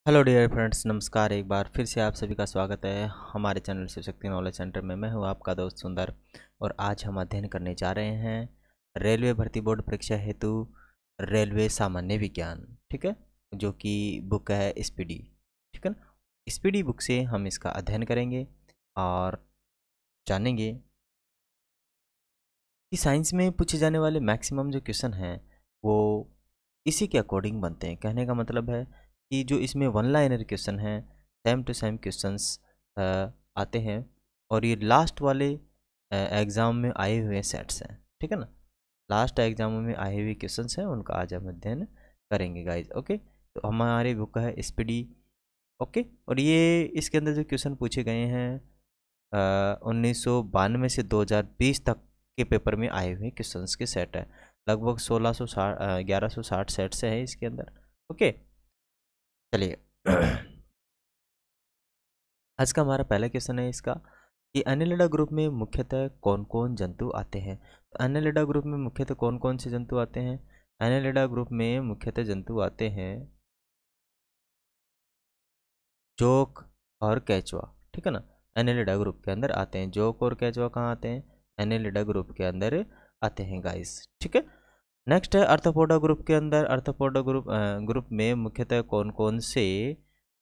Hello dear friends, नमस्कार। एक बार फिर से आप सभी का स्वागत है हमारे channel Shiv Shakti knowledge centre में। मैं हूं आपका दोस्त सुंदर और आज हम अध्ययन करने जा रहे हैं रेलवे भर्ती बोर्ड परीक्षा हेतु रेलवे सामान्य विज्ञान। ठीक है, जो कि बुक है स्पीडी। ठीक है ना, स्पीडी बुक से हम इसका अध्ययन करेंगे और जानेंगे कि साइंस में पूछे जाने वाले मैक्सिमम जो क्वेश्चन हैं वो इसी के अकॉर्डिंग बनते हैं। कहने का मतलब है कि जो इसमें वन लाइनर क्वेश्चन हैं, सेम टू सेम क्वेश्चंस आते हैं और ये लास्ट वाले एग्ज़ाम में आए हुए सेट्स हैं। ठीक है ना, लास्ट एग्जामों में आए हुए क्वेश्चंस हैं, उनका आज हम अध्ययन करेंगे गाइज। ओके, तो हमारी बुक है स्पीडी। ओके, और ये इसके अंदर जो क्वेश्चन पूछे गए हैं 1992 से 2020 तक के पेपर में आए हुए क्वेश्चंस के सेट है। लगभग 1160 सेट से है इसके अंदर। ओके, चलिए आज का हमारा पहला क्वेश्चन है इसका कि एनेलिडा ग्रुप में मुख्यतः कौन कौन जंतु आते हैं। तो एनेलिडा ग्रुप में मुख्यतः कौन कौन से जंतु आते हैं? एनेलिडा ग्रुप में मुख्यतः जंतु आते हैं जोक और केचुआ। ठीक है ना, एनेलिडा ग्रुप के अंदर आते हैं। जोक और केचुआ कहाँ आते हैं? एनेलिडा ग्रुप के अंदर आते हैं गाइस। ठीक है, नेक्स्ट है अर्थोपोडा ग्रुप के अंदर। अर्थोपोडा ग्रुप में मुख्यतः कौन कौन से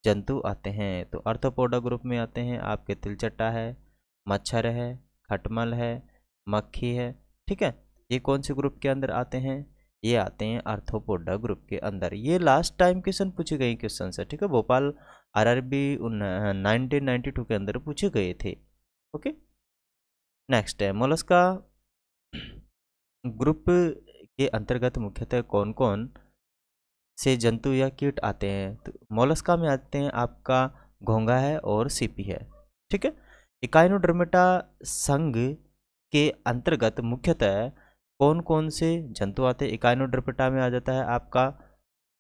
जंतु आते हैं? तो अर्थोपोडा ग्रुप में आते हैं आपके तिलचट्टा है, मच्छर है, खटमल है, मक्खी है। ठीक है, ये कौन से ग्रुप के अंदर आते हैं? ये आते हैं अर्थोपोडा ग्रुप के अंदर। ये लास्ट टाइम क्वेश्चन पूछे गए क्वेश्चन है। ठीक है, भोपाल आरआरबी 1992 के अंदर पूछे गए थे। ओके, नेक्स्ट है मोलस्का ग्रुप के अंतर्गत मुख्यतः कौन कौन से जंतु या कीट आते हैं? तो मोलस्का में आते हैं आपका घोंघा है और सीपी है। ठीक है, इकाइनोडर्मेटा संघ के अंतर्गत मुख्यतः कौन कौन से जंतु आते हैं? इकाइनोडर्मेटा में आ जाता है आपका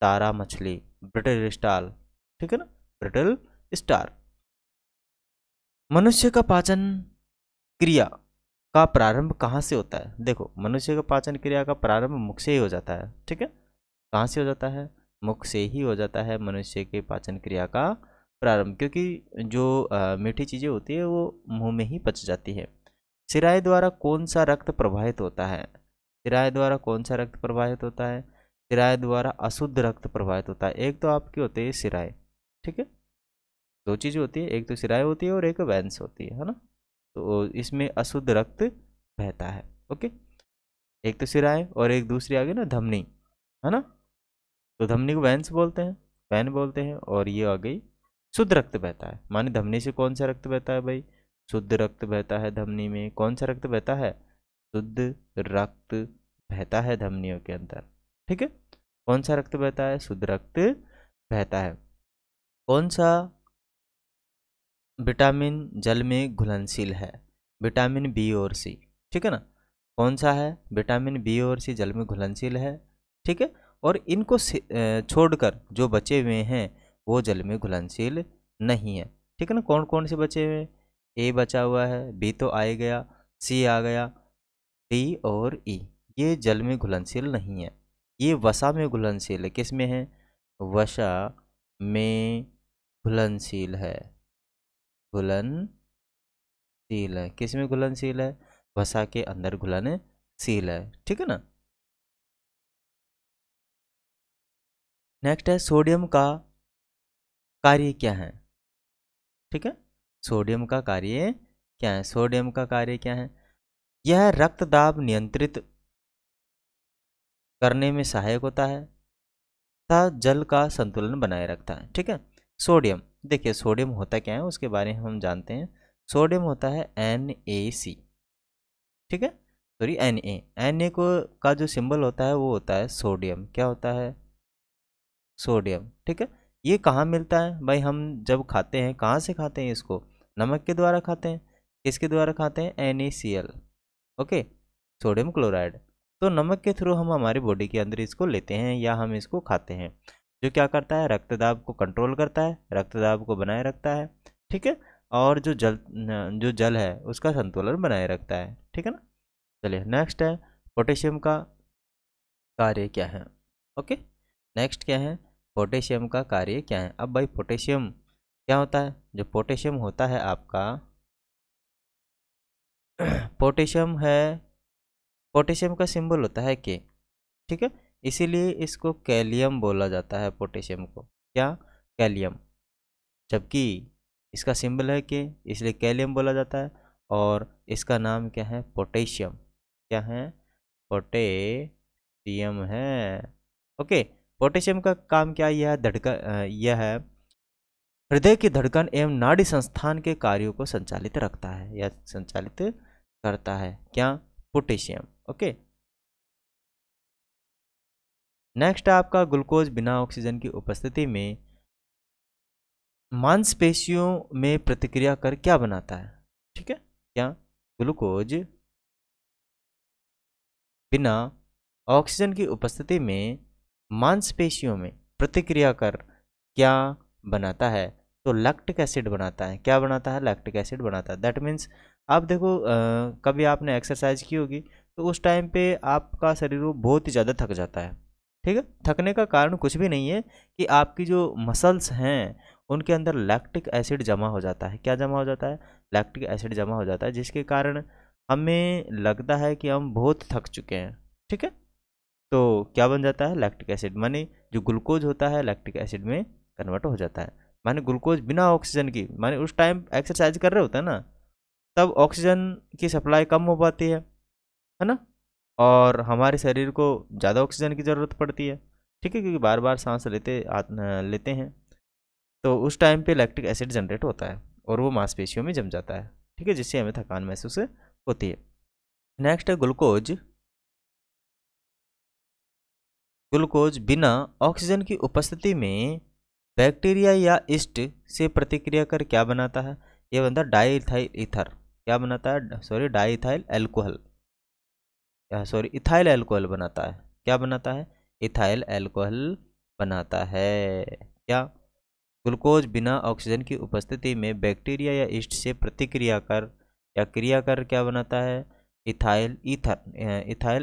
तारा मछली, ब्रिटल स्टार। ठीक है ना, ब्रिटल स्टार। मनुष्य का पाचन क्रिया का प्रारंभ कहाँ से होता है? देखो, मनुष्य का पाचन क्रिया का प्रारंभ मुख से ही हो जाता है। ठीक है, कहाँ से हो जाता है? मुख से ही हो जाता है मनुष्य के पाचन क्रिया का प्रारंभ, क्योंकि जो मीठी चीज़ें होती है वो मुंह में ही पच जाती है। सिराय द्वारा कौन सा रक्त प्रवाहित होता है? सिराय द्वारा कौन सा रक्त प्रवाहित होता है? सिराय द्वारा अशुद्ध रक्त प्रवाहित होता है। एक तो आपकी होती है सिराय। ठीक है, दो चीज़ें होती है, एक तो सिराय होती है और एक वेंस होती है ना। तो इसमें अशुद्ध रक्त बहता है। ओके, एक तो सिराय और एक दूसरी आ गई ना धमनी, है ना। तो धमनी को वेंस बोलते हैं, वैन बोलते हैं, और ये आ गई शुद्ध रक्त बहता है। माने धमनी से कौन सा रक्त बहता है भाई? शुद्ध रक्त बहता है धमनी में। कौन सा रक्त बहता है? शुद्ध रक्त बहता है धमनियों के अंदर। ठीक है, कौन सा रक्त बहता है? शुद्ध रक्त बहता है। कौन सा विटामिन जल में घुलनशील है? विटामिन बी और सी। ठीक है ना, कौन सा है? विटामिन बी और सी जल में घुलनशील है। ठीक है, और इनको छोड़कर जो बचे हुए हैं वो जल में घुलनशील नहीं है। ठीक है ना, कौन कौन से बचे हुए हैं? ए बचा हुआ है, बी तो आ ही गया, सी आ गया, डी और ई। ये जल में घुलनशील नहीं है, ये वसा में घुलनशील है। किस में है? वसा में घुलनशील है। घुलनशील है, किस में घुलनशील है? वसा के अंदर घुलनशील है। ठीक है ना। नेक्स्ट है सोडियम का कार्य क्या है? ठीक है, सोडियम का कार्य क्या है? सोडियम का कार्य क्या है? यह रक्त दाब नियंत्रित करने में सहायक होता है तथा जल का संतुलन बनाए रखता है। ठीक है, सोडियम, देखिए सोडियम होता क्या है उसके बारे में हम जानते हैं। सोडियम होता है NaC। ठीक है, सॉरी Na को का जो सिंबल होता है वो होता है सोडियम। क्या होता है? सोडियम। ठीक है, ये कहाँ मिलता है भाई? हम जब खाते हैं कहाँ से खाते हैं इसको? नमक के द्वारा खाते हैं। किसके द्वारा खाते हैं? NaCl। Okay, sodium chloride. तो नमक के थ्रू हम हमारी बॉडी के अंदर इसको लेते हैं या हम इसको खाते हैं, जो क्या करता है? रक्तदाब को कंट्रोल करता है, रक्तदाब को बनाए रखता है। ठीक है, और जो जल है उसका संतुलन बनाए रखता है। ठीक है ना। चलिए नेक्स्ट है पोटेशियम का कार्य क्या है? ओके, नेक्स्ट क्या है? पोटेशियम का कार्य क्या है। अब भाई पोटेशियम क्या होता है, जो पोटेशियम होता है आपका पोटेशियम है, पोटेशियम का सिंबल होता है के, ठीक है, इसीलिए इसको कैलियम बोला जाता है पोटेशियम को, क्या, कैलियम, जबकि इसका सिंबल है के, इसलिए कैलियम बोला जाता है। और इसका नाम क्या है, पोटेशियम, क्या है, पोटेशियम है। ओके, पोटेशियम का काम क्या, यह यह है हृदय की धड़कन एवं नाड़ी संस्थान के कार्यों को संचालित रखता है या संचालित करता है, क्या, पोटेशियम। ओके, नेक्स्ट आपका ग्लूकोज बिना ऑक्सीजन की उपस्थिति में मांसपेशियों में प्रतिक्रिया कर क्या बनाता है, ठीक है, क्या, ग्लूकोज बिना ऑक्सीजन की उपस्थिति में मांसपेशियों में प्रतिक्रिया कर क्या बनाता है, तो लैक्टिक एसिड बनाता है, क्या बनाता है, लैक्टिक एसिड बनाता है। दैट मीन्स आप देखो कभी आपने एक्सरसाइज की होगी तो उस टाइम पे आपका शरीर वो बहुत ही ज़्यादा थक जाता है, ठीक है, थकने का कारण कुछ भी नहीं है कि आपकी जो मसल्स हैं उनके अंदर लैक्टिक एसिड जमा हो जाता है, क्या जमा हो जाता है, लैक्टिक एसिड जमा हो जाता है, जिसके कारण हमें लगता है कि हम बहुत थक चुके हैं, ठीक है, तो क्या बन जाता है, लैक्टिक एसिड, माने जो ग्लूकोज होता है लैक्टिक एसिड में कन्वर्ट हो जाता है। माने ग्लूकोज बिना ऑक्सीजन की, माने उस टाइम एक्सरसाइज कर रहे होते हैं ना, तब ऑक्सीजन की सप्लाई कम हो पाती है ना, और हमारे शरीर को ज़्यादा ऑक्सीजन की ज़रूरत पड़ती है, ठीक है, क्योंकि बार बार सांस लेते हैं, तो उस टाइम पे लैक्टिक एसिड जनरेट होता है और वो मांसपेशियों में जम जाता है, ठीक है, जिससे हमें थकान महसूस होती है। नेक्स्ट है ग्लूकोज, ग्लूकोज बिना ऑक्सीजन की उपस्थिति में बैक्टीरिया या ईस्ट से प्रतिक्रिया कर क्या बनाता है, ये बनता है डाईइथाइल ईथर, क्या बनाता है, sorry diethyl alcohol, sorry ethyl alcohol बनाता है, क्या बनाता है, इथाइल एल्कोहल बनाता है, क्या, ग्लूकोज बिना ऑक्सीजन की उपस्थिति में बैक्टीरिया या ईस्ट से प्रतिक्रिया कर या क्रिया कर क्या बनाता है, इथाइल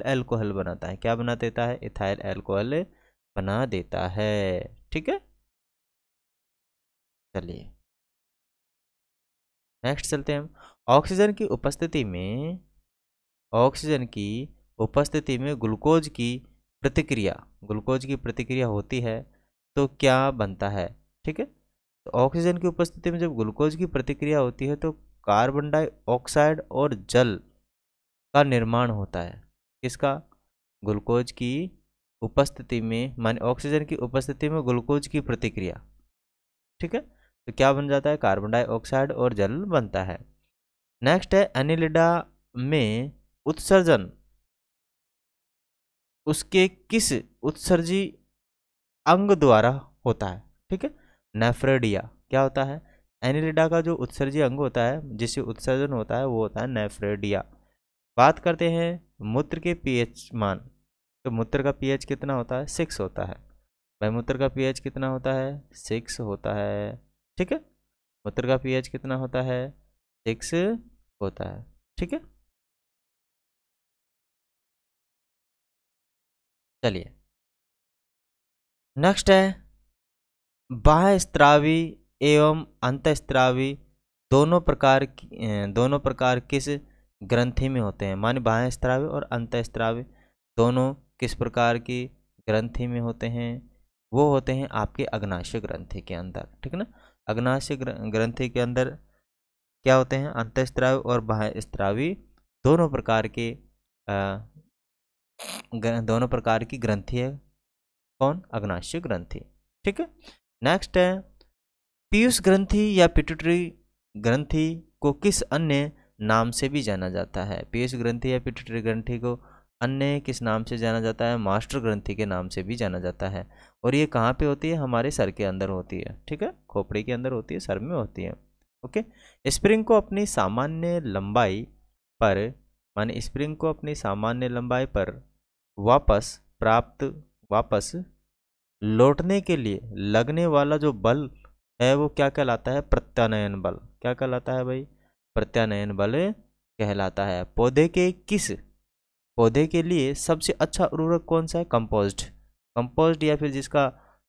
एल्कोहल बनाता है, क्या बना देता है, इथाइल एल्कोहल बना देता है, ठीक है। चलिए नेक्स्ट चलते हैं हम। ऑक्सीजन की उपस्थिति में ग्लूकोज की प्रतिक्रिया होती है तो क्या बनता है, ठीक है, तो ऑक्सीजन की उपस्थिति में जब ग्लूकोज की प्रतिक्रिया होती है तो कार्बन डाइऑक्साइड और जल का निर्माण होता है, किसका, ग्लूकोज की उपस्थिति में, माने ऑक्सीजन की उपस्थिति में ग्लूकोज की प्रतिक्रिया, ठीक है, तो क्या बन जाता है, कार्बन डाइऑक्साइड और जल बनता है। नेक्स्ट है एनिलिडा में उत्सर्जन उसके किस उत्सर्जी अंग द्वारा होता है, ठीक है, नेफ्रेडिया, क्या होता है, एनिलिडा का जो उत्सर्जी अंग होता है जिससे उत्सर्जन होता है वो होता है नेफ्रेडिया। बात करते हैं मूत्र के पीएच मान, तो मूत्र का पीएच कितना होता है, 6 होता है, भाई मूत्र का पीएच कितना होता है, 6 होता है, ठीक है, मूत्र का पीएच कितना होता है, 6 होता है, ठीक है। चलिए नेक्स्ट है बाह्य स्त्रावी एवं अंतःस्त्रावी दोनों प्रकार किस ग्रंथि में होते हैं, माने बाह्य स्त्रावी और अंतःस्त्रावी दोनों किस प्रकार की ग्रंथि में होते हैं, वो होते हैं आपके अग्नाशय ग्रंथि के अंदर, ठीक है ना, अग्नाशय ग्रंथि के अंदर क्या होते हैं, अंतःस्त्रावी और बाह्य स्त्रावी दोनों प्रकार के दोनों प्रकार की ग्रंथि है, कौन, अग्नाशय ग्रंथि, ठीक है। नेक्स्ट है पीयूष ग्रंथि या पिट्यूटरी ग्रंथि को किस अन्य नाम से भी जाना जाता है, पीयूष ग्रंथि या पिट्यूटरी ग्रंथि को अन्य किस नाम से जाना जाता है, मास्टर ग्रंथि के नाम से भी जाना जाता है, और ये कहाँ पे होती है, हमारे सर के अंदर होती है, ठीक है, खोपड़ी के अंदर होती है, सर में होती है। ओके, स्प्रिंग को अपनी सामान्य लंबाई पर, माने स्प्रिंग को अपनी सामान्य लंबाई पर वापस लौटने के लिए लगने वाला जो बल है वो क्या कहलाता है, प्रत्यानयन बल, क्या कहलाता है भाई, प्रत्यानयन बल कहलाता है। पौधे के लिए सबसे अच्छा उर्वरक कौन सा है, कंपोस्ट या फिर जिसका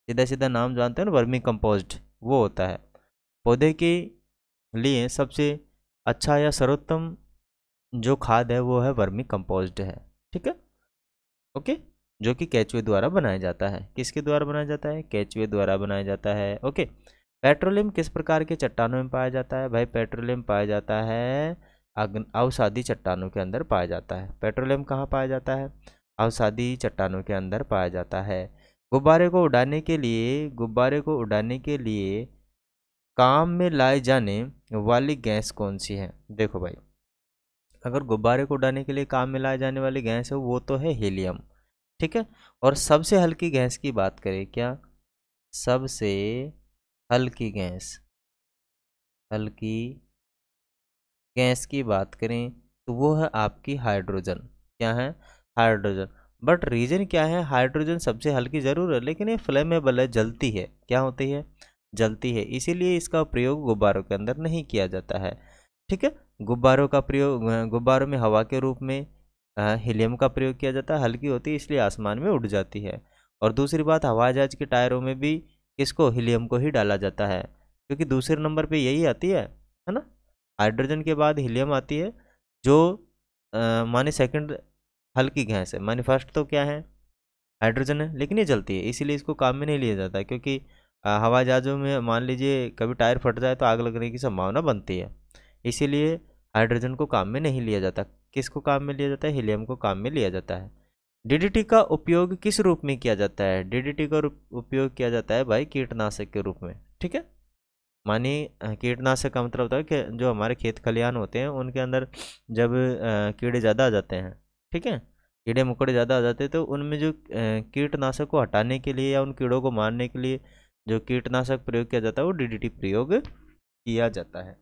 सीधा सीधा नाम जानते हो ना, वर्मी कंपोस्ट वो होता है। पौधे के लिए सबसे अच्छा या सर्वोत्तम जो खाद है वो है वर्मी कंपोस्ट है, ठीक है, ओके, जो कि केचुए द्वारा बनाया जाता है। किसके द्वारा बनाया जाता है? केचुए द्वारा बनाया जाता है, ओके। पेट्रोलियम किस प्रकार के चट्टानों में पाया जाता है? भाई पेट्रोलियम पाया जाता है अवसादी चट्टानों के अंदर पाया जाता है। पेट्रोलियम कहाँ पाया जाता है? अवसादी चट्टानों के अंदर पाया जाता है। गुब्बारे को उड़ाने के लिए काम में लाई जाने वाली गैस कौन सी है? देखो भाई, अगर गुब्बारे को उड़ाने के लिए काम में लाई जाने वाली गैस है वो तो है हीलियम, ठीक है। और सबसे हल्की गैस की बात करें, क्या सबसे हल्की हल्की गैस की बात करें तो वो है आपकी हाइड्रोजन। क्या है? हाइड्रोजन। बट रीजन क्या है? हाइड्रोजन सबसे हल्की जरूर है लेकिन ये फ्लेमेबल है, जलती है। क्या होती है? जलती है, इसीलिए इसका प्रयोग गुब्बारों के अंदर नहीं किया जाता है, ठीक है। गुब्बारों में हवा के रूप में हीलियम का प्रयोग किया जाता है, हल्की होती है इसलिए आसमान में उड़ जाती है। और दूसरी बात, हवाई जहाज के टायरों में भी किसको? हीलियम को ही डाला जाता है, क्योंकि दूसरे नंबर पे यही आती है ना। हाइड्रोजन के बाद हीलियम आती है, जो माने सेकंड हल्की गैस है। माने फर्स्ट तो क्या है? हाइड्रोजन है, लेकिन ये जलती है इसीलिए इसको काम में नहीं लिया जाता, क्योंकि हवाई जहाज़ों में मान लीजिए कभी टायर फट जाए तो आग लगने की संभावना बनती है, इसीलिए हाइड्रोजन को काम में नहीं लिया जाता। किसको काम में लिया जाता है? हीलियम को काम में लिया जाता है। डीडीटी का उपयोग किस रूप में किया जाता है? डीडीटी का उपयोग किया जाता है भाई कीटनाशक के रूप में, ठीक है। मानिए कीटनाशक का मतलब होता है कि जो हमारे खेत खलिहान होते हैं उनके अंदर जब कीड़े ज़्यादा आ जाते हैं, ठीक है, कीड़े मकोड़े ज़्यादा आ जाते हैं, तो उनमें जो कीटनाशक को हटाने के लिए या उन कीड़ों को मारने के लिए जो कीटनाशक प्रयोग किया जाता है वो डीडीटी प्रयोग किया जाता है।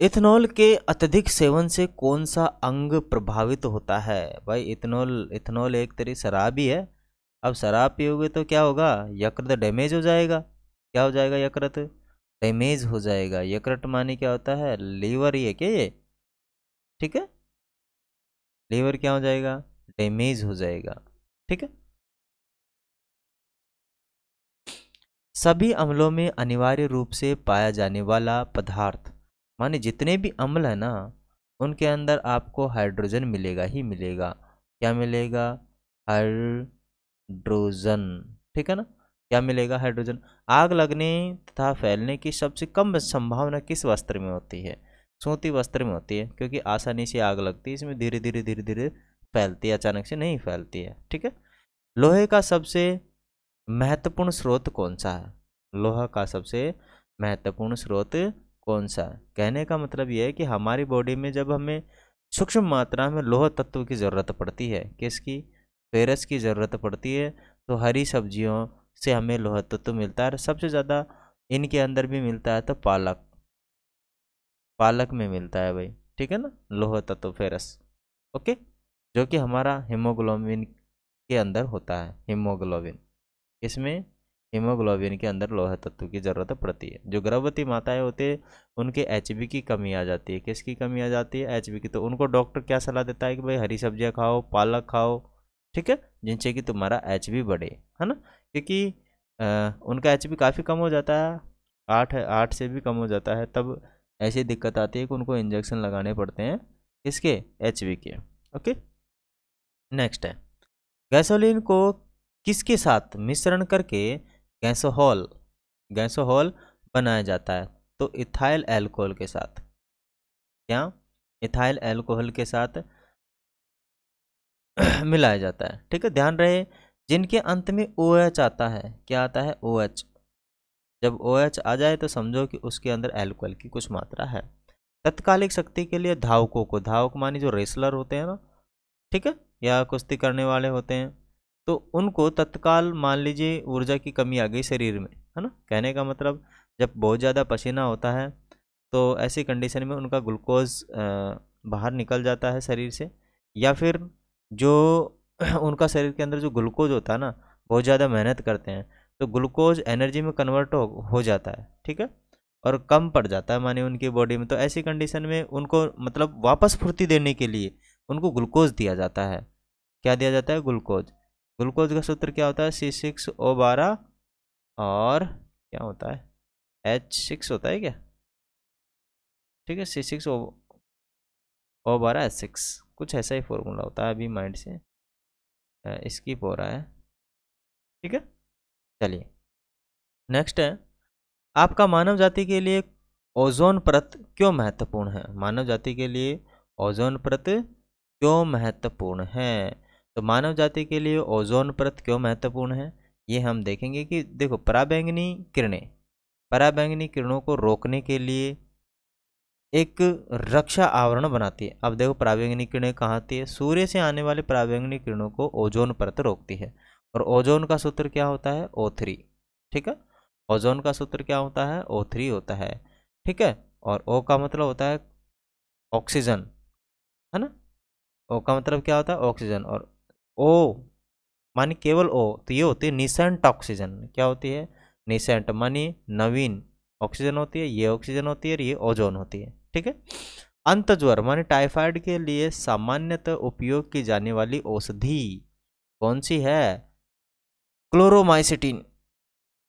इथेनॉल के अत्यधिक सेवन से कौन सा अंग प्रभावित होता है? भाई इथेनॉल एक तरह शराब ही है। अब शराब पियोगे तो क्या होगा? यकृत डैमेज हो जाएगा। क्या हो जाएगा? यकृत डैमेज हो जाएगा। यकृत माने क्या होता है? लीवर ही है क्या ये? ठीक है, लीवर क्या हो जाएगा? डैमेज हो जाएगा, ठीक है। सभी अम्लों में अनिवार्य रूप से पाया जाने वाला पदार्थ, माने जितने भी अम्ल है ना उनके अंदर आपको हाइड्रोजन मिलेगा ही मिलेगा। क्या मिलेगा? हाइड्रोजन, ठीक है ना। क्या मिलेगा? हाइड्रोजन। आग लगने तथा फैलने की सबसे कम संभावना किस वस्त्र में होती है? सूती वस्त्र में होती है, क्योंकि आसानी से आग लगती है, इसमें धीरे धीरे धीरे धीरे फैलती है, अचानक से नहीं फैलती है, ठीक है। लोहे का सबसे महत्वपूर्ण स्रोत कौन सा है? लोहा का सबसे महत्वपूर्ण स्रोत कौन सा है? कहने का मतलब यह है कि हमारी बॉडी में जब हमें सूक्ष्म मात्रा में लोह तत्व की ज़रूरत पड़ती है, किसकी? फेरस की ज़रूरत पड़ती है, तो हरी सब्जियों से हमें लोह तत्व मिलता है। सबसे ज़्यादा इनके अंदर भी मिलता है तो पालक में मिलता है भाई, ठीक है ना, लोह तत्व फेरस, ओके, जो कि हमारा हीमोग्लोबिन के अंदर होता है। हीमोग्लोबिन, इसमें हीमोग्लोबिन के अंदर लोह तत्व की ज़रूरत पड़ती है। जो गर्भवती माताएं होते हैं उनके एचबी की कमी आ जाती है। किसकी कमी आ जाती है? एचबी की। तो उनको डॉक्टर क्या सलाह देता है कि भाई हरी सब्जियां खाओ, पालक खाओ, ठीक है, जिनसे कि तुम्हारा एचबी बढ़े, है ना। क्योंकि उनका एचबी काफ़ी कम हो जाता है, 8 से भी कम हो जाता है, तब ऐसी दिक्कत आती है कि उनको इंजेक्शन लगाने पड़ते हैं, किसके? एचबी के, ओके। नेक्स्ट है, गैसोलीन को किसके साथ मिश्रण करके गैसोहॉल गैसोहॉल बनाया जाता है? तो इथाइल अल्कोहल के साथ। क्या? इथाइल अल्कोहल के साथ मिलाया जाता है, ठीक है। ध्यान रहे, जिनके अंत में ओ OH आता है, क्या आता है? OH। जब OH आ जाए तो समझो कि उसके अंदर अल्कोहल की कुछ मात्रा है। तत्कालिक शक्ति के लिए धावक मानी जो रेसलर होते हैं ना, ठीक है, या कुश्ती करने वाले होते हैं, तो उनको तत्काल मान लीजिए ऊर्जा की कमी आ गई शरीर में, है ना। कहने का मतलब जब बहुत ज़्यादा पसीना होता है तो ऐसी कंडीशन में उनका ग्लूकोज बाहर निकल जाता है शरीर से, या फिर जो उनका शरीर के अंदर जो ग्लूकोज होता है ना, बहुत ज़्यादा मेहनत करते हैं तो ग्लूकोज एनर्जी में कन्वर्ट हो जाता है, ठीक है, और कम पड़ जाता है माने उनकी बॉडी में। तो ऐसी कंडीशन में उनको मतलब वापस फुर्ती देने के लिए उनको ग्लूकोज दिया जाता है। क्या दिया जाता है? ग्लूकोज। ग्लूकोज का सूत्र क्या होता है? C6O12 और क्या होता है? H6 होता है क्या? ठीक है, C6O12H6, कुछ ऐसा ही फॉर्मूला होता है, अभी माइंड से स्किप हो रहा है। ठीक है, चलिए नेक्स्ट है, आपका मानव जाति के लिए ओजोन परत क्यों महत्वपूर्ण है? मानव जाति के लिए ओजोन परत क्यों महत्वपूर्ण है? तो मानव जाति के लिए ओजोन परत क्यों महत्वपूर्ण है, ये हम देखेंगे कि देखो, पराबैंगनी किरणों को रोकने के लिए एक रक्षा आवरण बनाती है। अब देखो, पराबैंगनी किरणें कहाँ आती है? सूर्य से आने वाले पराबैंगनी किरणों को ओजोन परत रोकती है। और ओजोन का सूत्र क्या होता है? O3। ठीक है, ओजोन का सूत्र क्या होता है? O3 होता है। ठीक है, और O का मतलब होता है ऑक्सीजन, है ना? O का मतलब क्या होता है? ऑक्सीजन। और O मानी केवल O, तो ये होती है निसेंट ऑक्सीजन। क्या होती है? निसेंट मानी नवीन ऑक्सीजन होती है, ये ऑक्सीजन होती है और ये ओजोन होती है। ठीक है, अंतज्वर मानी टाइफाइड के लिए सामान्यतः उपयोग की जाने वाली औषधि कौन सी है? क्लोरोमाइसिटिन।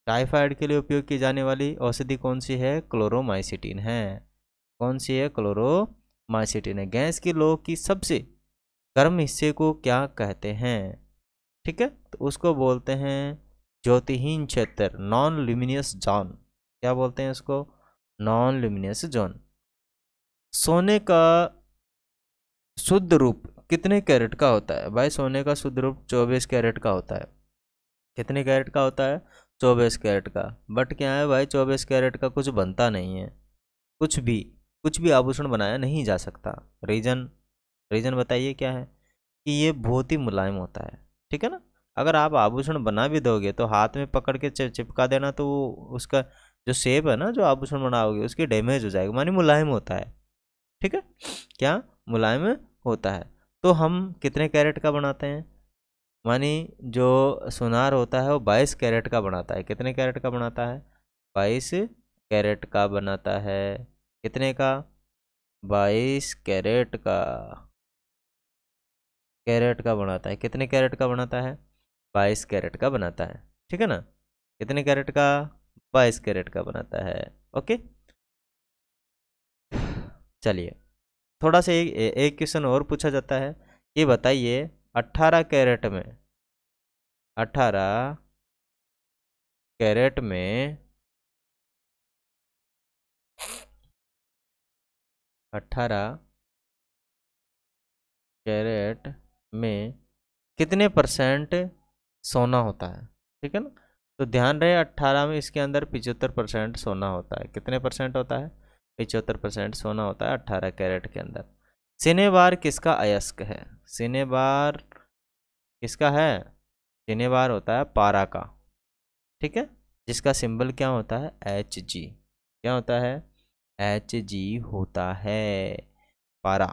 टाइफाइड के लिए उपयोग की जाने वाली औषधि कौन सी है? क्लोरोमाइसिटिन है। कौन सी है? क्लोरोमाइसिटिन है। गैस की लौ की सबसे गर्म हिस्से को क्या कहते हैं? ठीक है, तो उसको बोलते हैं ज्योतिहीन क्षेत्र, नॉन ल्यूमिनियस जोन। क्या बोलते हैं उसको? Non luminous zone. सोने का शुद्ध रूप कितने कैरेट का होता है? भाई सोने का शुद्ध रूप 24 कैरेट का होता है। कितने कैरेट का होता है? 24 कैरेट का। बट क्या है भाई, 24 कैरेट का कुछ बनता नहीं है। कुछ भी, कुछ भी आभूषण बनाया नहीं जा सकता। रीजन, रीजन बताइए क्या है? कि ये बहुत ही मुलायम होता है। ठीक है ना, अगर आप आभूषण बना भी दोगे तो हाथ में पकड़ के चिपका देना, तो उसका जो शेप है ना, जो आभूषण बनाओगे उसकी डैमेज हो जाएगा, मानी मुलायम होता है। ठीक है, क्या मुलायम होता है? तो हम कितने कैरेट का बनाते हैं? मानी जो सोनार होता है वो 22 कैरेट का बनाता है। कितने कैरेट का बनाता है? 22 कैरेट का बनाता है। कितने का? 22 कैरेट का बनाता है। कितने कैरेट का बनाता है? 22 कैरेट का बनाता है। ठीक है ना, कितने कैरेट का? 22 कैरेट का बनाता है। ओके, चलिए थोड़ा सा एक क्वेश्चन और पूछा जाता है। ये बताइए, 18 कैरेट में, 18 कैरेट में, 18 कैरेट में कितने परसेंट सोना होता है? ठीक है ना, तो ध्यान रहे 18 में इसके अंदर 75% सोना होता है। कितने परसेंट होता है? 75% सोना होता है 18 कैरेट के अंदर। सिनेबार किसका अयस्क है? सिनेबार किसका है? सिनेबार होता है पारा का। ठीक है, जिसका सिंबल क्या होता है? Hg। क्या होता है? Hg होता है पारा।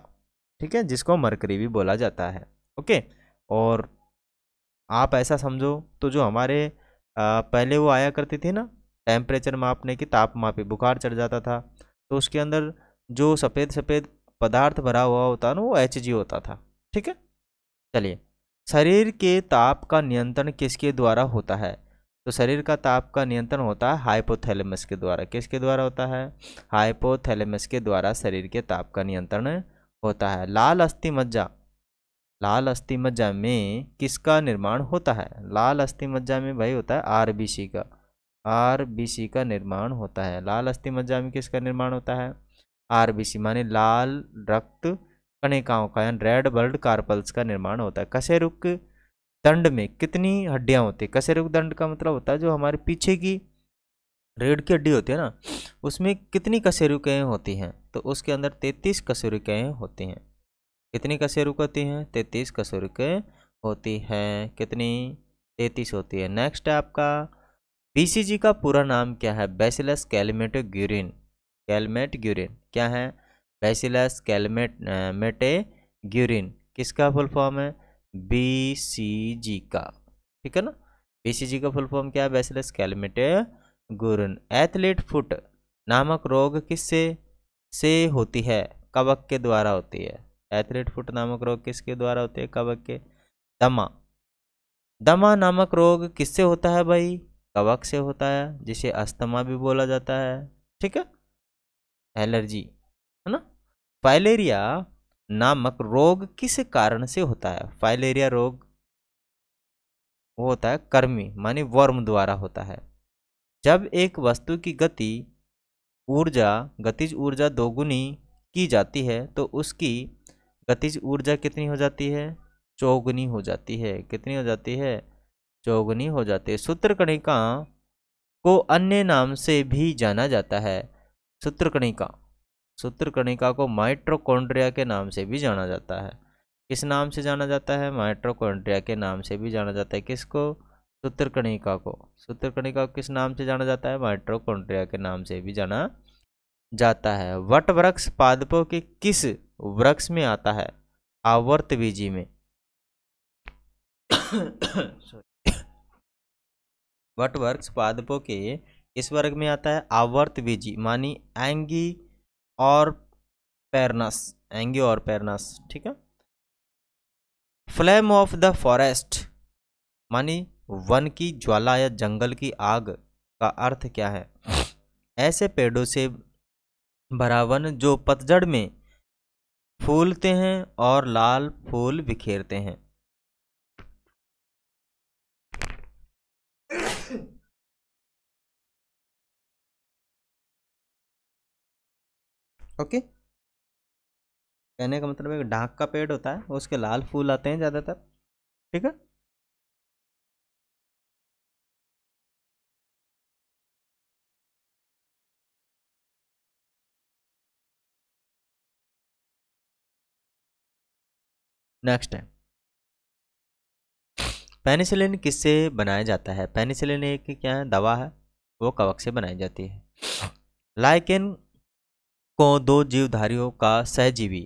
ठीक है, जिसको मरकरी भी बोला जाता है। ओके, और आप ऐसा समझो, तो जो हमारे पहले वो आया करती थी ना टेम्परेचर मापने की, ताप मापी, बुखार चढ़ जाता था, तो उसके अंदर जो सफ़ेद सफ़ेद पदार्थ भरा हुआ होता ना, वो Hg होता था। ठीक है, चलिए, शरीर के ताप का नियंत्रण किसके द्वारा होता है? तो शरीर का ताप का नियंत्रण होता है हाइपोथैलेमस के द्वारा। किसके द्वारा होता है? हाइपोथैलेमस के द्वारा शरीर के ताप का नियंत्रण होता है। लाल अस्थि मज्जा, लाल अस्थि मज्जा में किसका निर्माण होता है? लाल अस्थि मज्जा में भाई होता है आरबीसी का, आरबीसी का निर्माण होता है। लाल अस्थि मज्जा में किसका निर्माण होता है? आरबीसी माने लाल रक्त कणिकाओं का, यानी रेड ब्लड कार्पल्स का निर्माण होता है। कशेरुक दंड में कितनी हड्डियां होती है? कशेरुक दंड का मतलब होता है जो हमारे पीछे की रीढ़ की हड्डी होती है ना, उसमें कितनी कशेरुकें होती हैं? तो उसके अंदर 33 कशेरुकें होती हैं। कितनी कशेरुक होती हैं? 33 कशेरुकें होती हैं। कितनी? 33 होती है। नेक्स्ट है आपका, बीसीजी का पूरा नाम क्या है? बैसिलस कैलमेटोग्यूरिन। कैलमेटग्यूरिन क्या है? बैसिलस कैलमेटोग्यूरिन किसका फुल फॉर्म है? बीसीजी का। ठीक है ना, बीसीजी का फुल फॉर्म क्या है? बैसिलस कैलमेटोग्यूरिन। एथलीट फुट नामक रोग किससे से होती है? कवक के द्वारा होती है। एथलीट फुट नामक रोग किसके द्वारा होती है? कवक के। दमा, दमा नामक रोग किससे होता है भाई? कवक से होता है, जिसे अस्थमा भी बोला जाता है। ठीक है, एलर्जी, है ना। फाइलेरिया नामक रोग किस कारण से होता है? फाइलेरिया रोग वो होता है कृमि माने वर्म द्वारा होता है। जब एक वस्तु की गतिज ऊर्जा दोगुनी की जाती है तो उसकी गतिज ऊर्जा कितनी हो जाती है? चौगुनी हो जाती है। कितनी हो जाती है? चौगुनी हो जाती है। सूत्रकणिका को अन्य नाम से भी जाना जाता है। सूत्रकणिका सूत्रकणिका को माइटोकॉन्ड्रिया के नाम से भी जाना जाता है। किस नाम से जाना जाता है? माइटोकॉन्ड्रिया के नाम से भी जाना जाता है। किसको? सूत्रकणिका को। सूत्रकणिका को किस नाम से जाना जाता है? माइटोकॉन्ड्रिया के नाम से भी जाना जाता है। वट वृक्ष पादपों के किस वृक्ष में आता है? आवर्तबीजी में। वट वृक्ष पादपों के इस वर्ग में आता है? आवर्तबीजी मानी एंगी और पेरनस। एंगी और पेरनस। ठीक है। फ्लेम ऑफ द फॉरेस्ट मानी वन की ज्वाला या जंगल की आग का अर्थ क्या है? ऐसे पेड़ों से भरा वन जो पतझड़ में फूलते हैं और लाल फूल बिखेरते हैं। ओके, कहने का मतलब है ढाक का पेड़ होता है, उसके लाल फूल आते हैं ज्यादातर। ठीक है। नेक्स्ट है, पेनिसिलिन किससे बनाया जाता है? पेनिसिलिन एक क्या है? दवा है, वो कवक से बनाई जाती है। लाइकेन को दो जीवधारियों का सहजीवी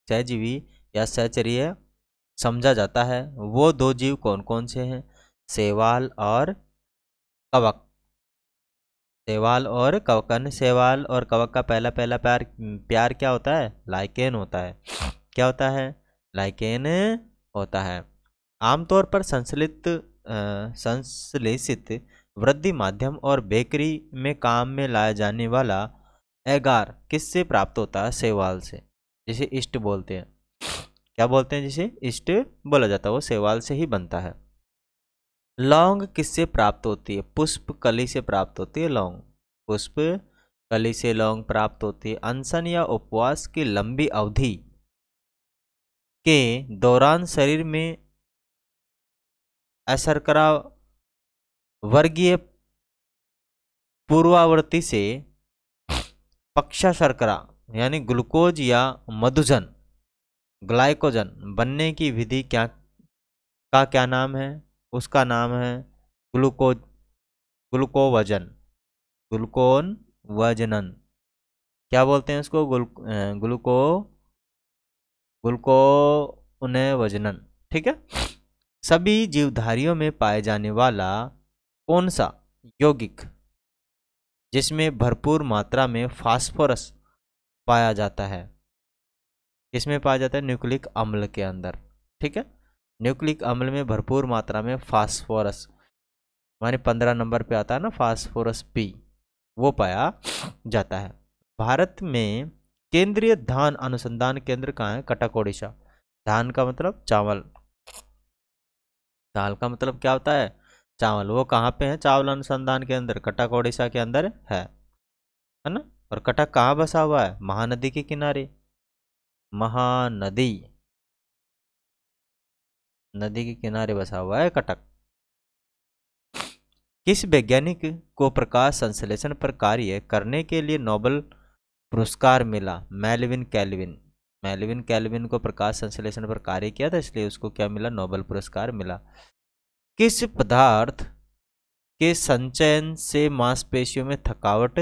सहजीवी या सहचर्य समझा जाता है। वो दो जीव कौन कौन से हैं? शैवाल और कवक। शैवाल और कवक। शैवाल और कवक का पहला पहला प्यार प्यार क्या होता है? लाइकेन होता है। क्या होता है? लाइकेन होता है। आमतौर पर संश्लेषित वृद्धि माध्यम और बेकरी में काम में लाया जाने वाला एगार किससे प्राप्त होता है? शैवाल से, जिसे ईस्ट बोलते हैं। क्या बोलते हैं? जिसे ईस्ट बोला जाता है, वो शैवाल से ही बनता है। लौंग किससे प्राप्त होती है? पुष्प कली से प्राप्त होती है लौंग। पुष्प कली से लौंग प्राप्त होती है। अनशन या उपवास की लंबी अवधि के दौरान शरीर में अशर्करा वर्गीय पूर्वावर्ती से पक्षा शर्करा यानी ग्लूकोज या मधुजन ग्लाइकोजन बनने की विधि क्या नाम है? उसका नाम है ग्लूकोज ग्लूकोवजन ग्लूकोन वजनन। क्या बोलते हैं उसको? ग्लूकोनवजनन। ठीक है। सभी जीवधारियों में पाए जाने वाला कौन सा यौगिक जिसमें भरपूर मात्रा में फास्फोरस पाया जाता है? इसमें पाया जाता है न्यूक्लिक अम्ल के अंदर। ठीक है। न्यूक्लिक अम्ल में भरपूर मात्रा में फास्फोरस माने 15 नंबर पे आता है ना, फास्फोरस पी, वो पाया जाता है। भारत में केंद्रीय धान अनुसंधान केंद्र कहाँ है? कटक ओडिशा। धान का मतलब चावल, दाल का मतलब क्या होता है? चावल। वो कहाँ पे है? चावल अनुसंधान के अंदर कटक ओडिशा के अंदर है ना। और कटक कहाँ बसा हुआ है? महानदी के किनारे। महानदी नदी के किनारे बसा हुआ है कटक। किस वैज्ञानिक को प्रकाश संश्लेषण पर कार्य करने के लिए नोबेल पुरस्कार मिला? Melvin kelvin. मेलविन कैल्विन को प्रकाश संश्लेषण पर कार्य किया था, इसलिए उसको क्या मिला? नोबेल पुरस्कार मिला। किस पदार्थ के संचयन से मांसपेशियों में थकावट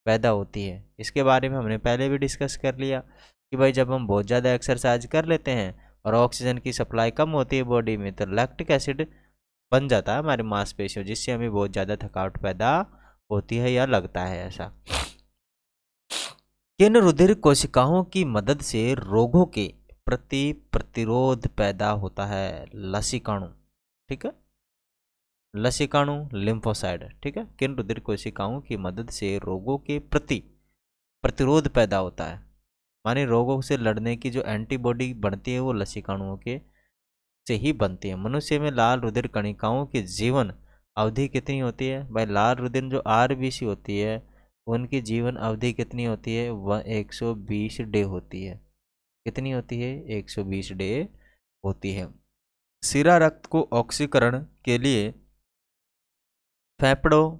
पैदा होती है? इसके बारे में हमने पहले भी डिस्कस कर लिया कि भाई जब हम बहुत ज़्यादा एक्सरसाइज कर लेते हैं और ऑक्सीजन की सप्लाई कम होती है बॉडी में, तो लैक्टिक एसिड बन जाता है हमारे मांसपेशियों, जिससे हमें बहुत ज़्यादा थकावट पैदा होती है या लगता है ऐसा। किन रुधिर कोशिकाओं की मदद से रोगों के प्रति प्रतिरोध पैदा होता है? लसीकाणु। ठीक है। लसिकाणु लिम्फोसाइड, ठीक है, किन रुधिर कोशिकाओं की मदद से रोगों के प्रति प्रतिरोध पैदा होता है, माने रोगों से लड़ने की जो एंटीबॉडी बनती है वो लसिकाणुओं के से ही बनती है। मनुष्य में लाल रुधिर कणिकाओं की जीवन अवधि कितनी होती है? भाई लाल रुधिर जो आरबीसी होती है उनकी जीवन अवधि कितनी होती है? वह 120 डे होती है। कितनी होती है? 120 डे होती है। सिरा रक्त को ऑक्सीकरण के लिए फेफड़ों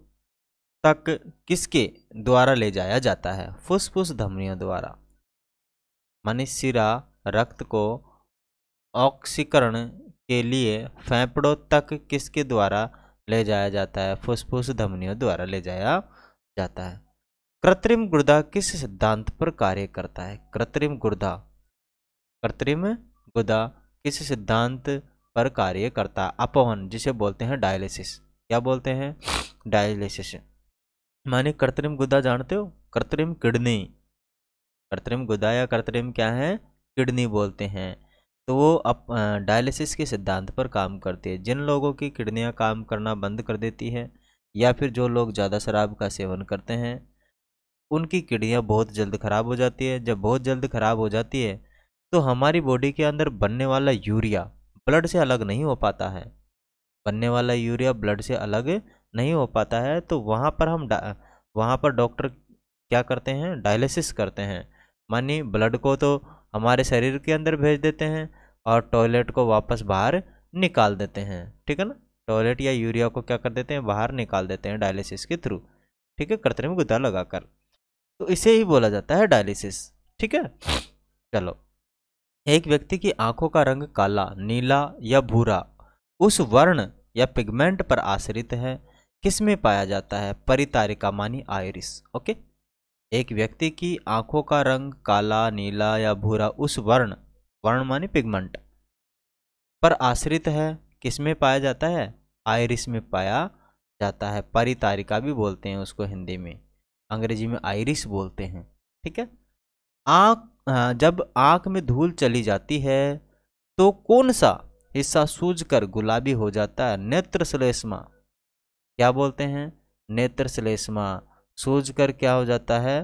तक किसके द्वारा ले जाया जाता है? फुसफुस धमनियों द्वारा। माने सिरा रक्त को ऑक्सीकरण के लिए फेफड़ों तक किसके द्वारा ले जाया जाता है? फुसफुस धमनियों द्वारा ले जाया जाता है। कृत्रिम गुर्दा किस सिद्धांत पर कार्य करता है? कृत्रिम गुर्दा किस सिद्धांत पर कार्य करता है? अपवहन, जिसे बोलते हैं डायलिसिस। क्या बोलते हैं? डायलिसिस। माने कृत्रिम गुर्दा जानते हो? कृत्रिम किडनी, कृत्रिम गुर्दा या कृत्रिम क्या है? किडनी बोलते हैं। तो वो डायलिसिस के सिद्धांत पर काम करती है। जिन लोगों की किडनियां काम करना बंद कर देती है या फिर जो लोग ज़्यादा शराब का सेवन करते हैं उनकी किडनियां बहुत जल्द ख़राब हो जाती है। जब बहुत जल्द ख़राब हो जाती है तो हमारी बॉडी के अंदर बनने वाला यूरिया ब्लड से अलग नहीं हो पाता है। बनने वाला यूरिया ब्लड से अलग नहीं हो पाता है, तो वहाँ पर डॉक्टर क्या करते हैं? डायलिसिस करते हैं। मानिए ब्लड को तो हमारे शरीर के अंदर भेज देते हैं और टॉयलेट को वापस बाहर निकाल देते हैं, ठीक है ना। टॉयलेट या यूरिया को क्या कर देते हैं? बाहर निकाल देते हैं डायलिसिस के थ्रू, ठीक है, कृत्रिम गुर्दा लगाकर। तो इसे ही बोला जाता है डायलिसिस, ठीक है। चलो, एक व्यक्ति की आंखों का रंग काला, नीला या भूरा उस वर्ण या पिगमेंट पर आश्रित है, किसमें पाया जाता है? परितारिका मानी आइरिस। ओके, एक व्यक्ति की आंखों का रंग काला, नीला या भूरा उस वर्ण मानी पिगमेंट पर आश्रित है, किसमें पाया जाता है? आइरिस में पाया जाता है। परितारिका भी बोलते हैं उसको हिंदी में, अंग्रेजी में आइरिस बोलते हैं, ठीक है। जब आंख में धूल चली जाती है तो कौन सा हिस्सा सूजकर गुलाबी हो जाता है? नेत्र श्लेष्मा। क्या बोलते हैं? नेत्र श्लेष्मा सूजकर क्या हो जाता है?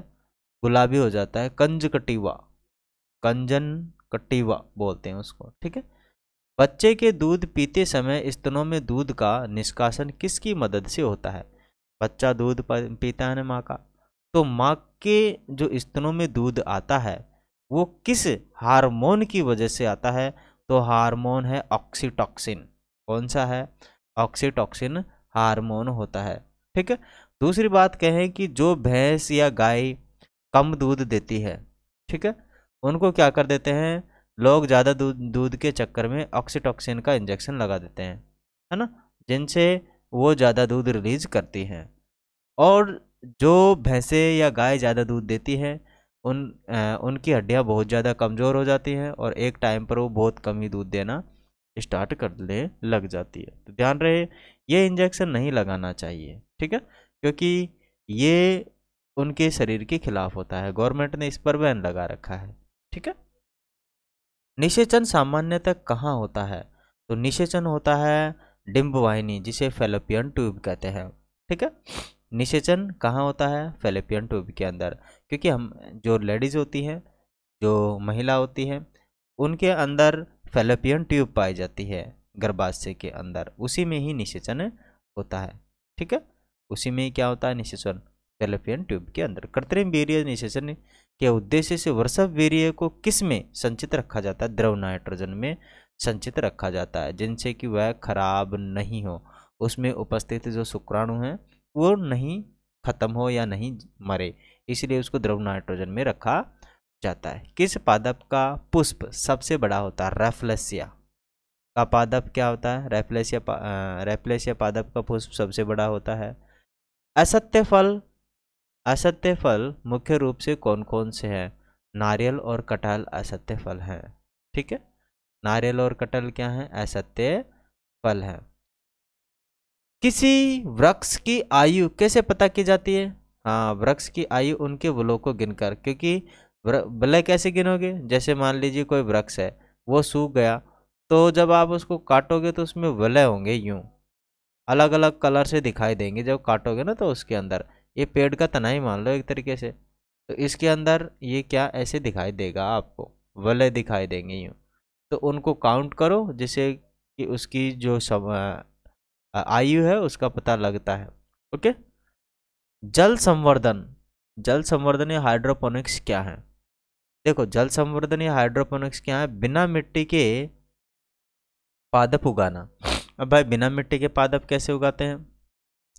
गुलाबी हो जाता है। कंजन कटीवा बोलते हैं उसको, ठीक है। बच्चे के दूध पीते समय स्तनों में दूध का निष्कासन किसकी मदद से होता है? बच्चा दूध पीता है ना माँ का, तो माँ के जो स्तनों में दूध आता है वो किस हार्मोन की वजह से आता है? तो हार्मोन है ऑक्सीटॉक्सिन। कौन सा है? ऑक्सीटॉक्सिन हार्मोन होता है, ठीक है। दूसरी बात कहें कि जो भैंस या गाय कम दूध देती है, ठीक है, उनको क्या कर देते हैं लोग? ज़्यादा दूध के चक्कर में ऑक्सीटॉक्सिन का इंजेक्शन लगा देते हैं, है ना, जिनसे वो ज़्यादा दूध रिलीज करती हैं। और जो भैंसे या गाय ज़्यादा दूध देती हैं उनकी हड्डियां बहुत ज़्यादा कमज़ोर हो जाती हैं और एक टाइम पर वो बहुत कम ही दूध देना स्टार्ट करने लग जाती है। तो ध्यान रहे, ये इंजेक्शन नहीं लगाना चाहिए, ठीक है, क्योंकि ये उनके शरीर के खिलाफ होता है। गवर्नमेंट ने इस पर बैन लगा रखा है, ठीक है। निषेचन सामान्यतः कहाँ होता है? तो निषेचन होता है डिंब वाहिनी, जिसे फैलोपियन ट्यूब कहते हैं, ठीक है। निषेचन कहाँ होता है? फैलोपियन ट्यूब के अंदर, क्योंकि हम जो लेडीज़ होती हैं, जो महिला होती है, उनके अंदर फैलोपियन ट्यूब पाई जाती है गर्भाशय के अंदर, उसी में ही निषेचन होता है, ठीक है। उसी में ही क्या होता है? निषेचन, फैलोपियन ट्यूब के अंदर। कृत्रिम वीर्य निषेचन के उद्देश्य से वृषभ वीर्य को किस में संचित रखा जाता है? द्रव नाइट्रोजन में संचित रखा जाता है, जिनसे कि वह खराब नहीं हो, उसमें उपस्थित जो शुक्राणु हैं वो नहीं खत्म हो या नहीं मरे, इसलिए उसको द्रव नाइट्रोजन में रखा जाता है। किस पादप का पुष्प सबसे बड़ा होता है? रैफ्लेसिया का पादप क्या होता है? रैफ्लेसिया पादप का पुष्प सबसे बड़ा होता है। असत्य फल मुख्य रूप से कौन कौन से हैं? नारियल और कटहल असत्य फल हैं, ठीक है। नारियल और कटहल क्या है? असत्य फल है। किसी वृक्ष की आयु कैसे पता की जाती है? हाँ, वृक्ष की आयु उनके वलों को गिनकर, क्योंकि वलय कैसे गिनोगे? जैसे मान लीजिए कोई वृक्ष है, वो सूख गया, तो जब आप उसको काटोगे तो उसमें वलय होंगे यूं, अलग अलग कलर से दिखाई देंगे जब काटोगे ना, तो उसके अंदर ये पेड़ का तना ही मान लो एक तरीके से, तो इसके अंदर ये क्या ऐसे दिखाई देगा आपको, वलय दिखाई देंगे यूँ। तो उनको काउंट करो जिससे कि उसकी जो आयु है उसका पता लगता है। ओके। जल संवर्धन, जल संवर्धन या हाइड्रोपोनिक्स क्या है? देखो, जल संवर्धन या हाइड्रोपोनिक्स क्या है? बिना मिट्टी के पादप उगाना। अब भाई बिना मिट्टी के पादप कैसे उगाते हैं?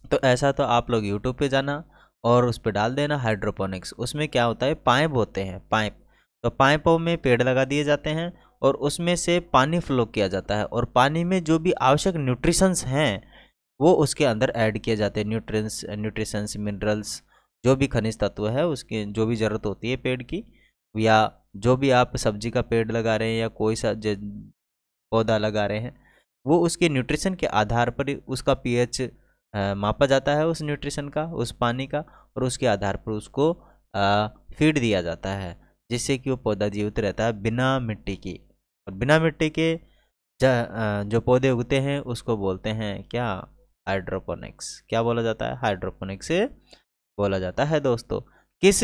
तो ऐसा तो आप लोग यूट्यूब पे जाना और उस पर डाल देना हाइड्रोपोनिक्स। उसमें क्या होता है, पाइप होते हैं, पाइप। तो पाइपों में पेड़ लगा दिए जाते हैं और उसमें से पानी फ्लो किया जाता है, और पानी में जो भी आवश्यक न्यूट्रिशंस हैं वो उसके अंदर ऐड किए जाते हैं। न्यूट्रिशंस, मिनरल्स, जो भी खनिज तत्व है उसकी जो भी ज़रूरत होती है पेड़ की, या जो भी आप सब्जी का पेड़ लगा रहे हैं या कोई सा पौधा लगा रहे हैं, वो उसके न्यूट्रिशन के आधार पर उसका पीएच मापा जाता है, उस न्यूट्रिशन का, उस पानी का, और उसके आधार पर उसको फीड दिया जाता है, जिससे कि वो पौधा जीवित रहता है बिना मिट्टी की। और बिना मिट्टी के जो पौधे उगते हैं उसको बोलते हैं क्या? हाइड्रोपोनिक्स। क्या बोला जाता है? हाइड्रोपोनिक्स से बोला जाता है दोस्तों। किस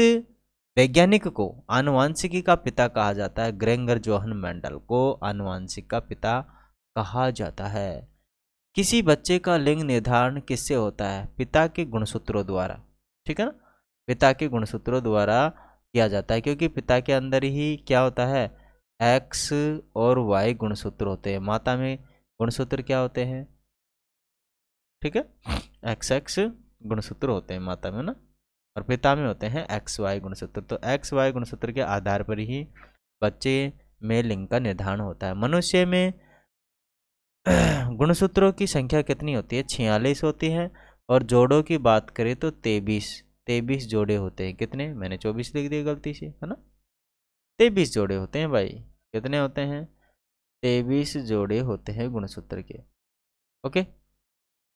वैज्ञानिक को आनुवांशिकी का पिता कहा जाता है? ग्रेंगर जोहन मेंडल को आनुवांशिक का पिता कहा जाता है। किसी बच्चे का लिंग निर्धारण किससे होता है? पिता के गुणसूत्रों द्वारा। ठीक है ना, पिता के गुणसूत्रों द्वारा किया जाता है, क्योंकि पिता के अंदर ही क्या होता है, एक्स और वाई गुणसूत्र होते हैं। माता में गुणसूत्र क्या होते हैं? ठीक है, एक्स एक्स गुणसूत्र होते हैं माता में ना, और पिता में होते हैं एक्स वाई गुणसूत्र। तो एक्स वाई गुणसूत्र के आधार पर ही बच्चे में लिंग का निर्धारण होता है। मनुष्य में गुणसूत्रों की संख्या कितनी होती है? 46 होती है। और जोड़ों की बात करें तो 23 जोड़े होते हैं। कितने? मैंने 24 लिख दिए गलती से, है ना। 23 जोड़े होते हैं भाई। कितने होते हैं? 23 जोड़े होते हैं गुणसूत्र के। ओके।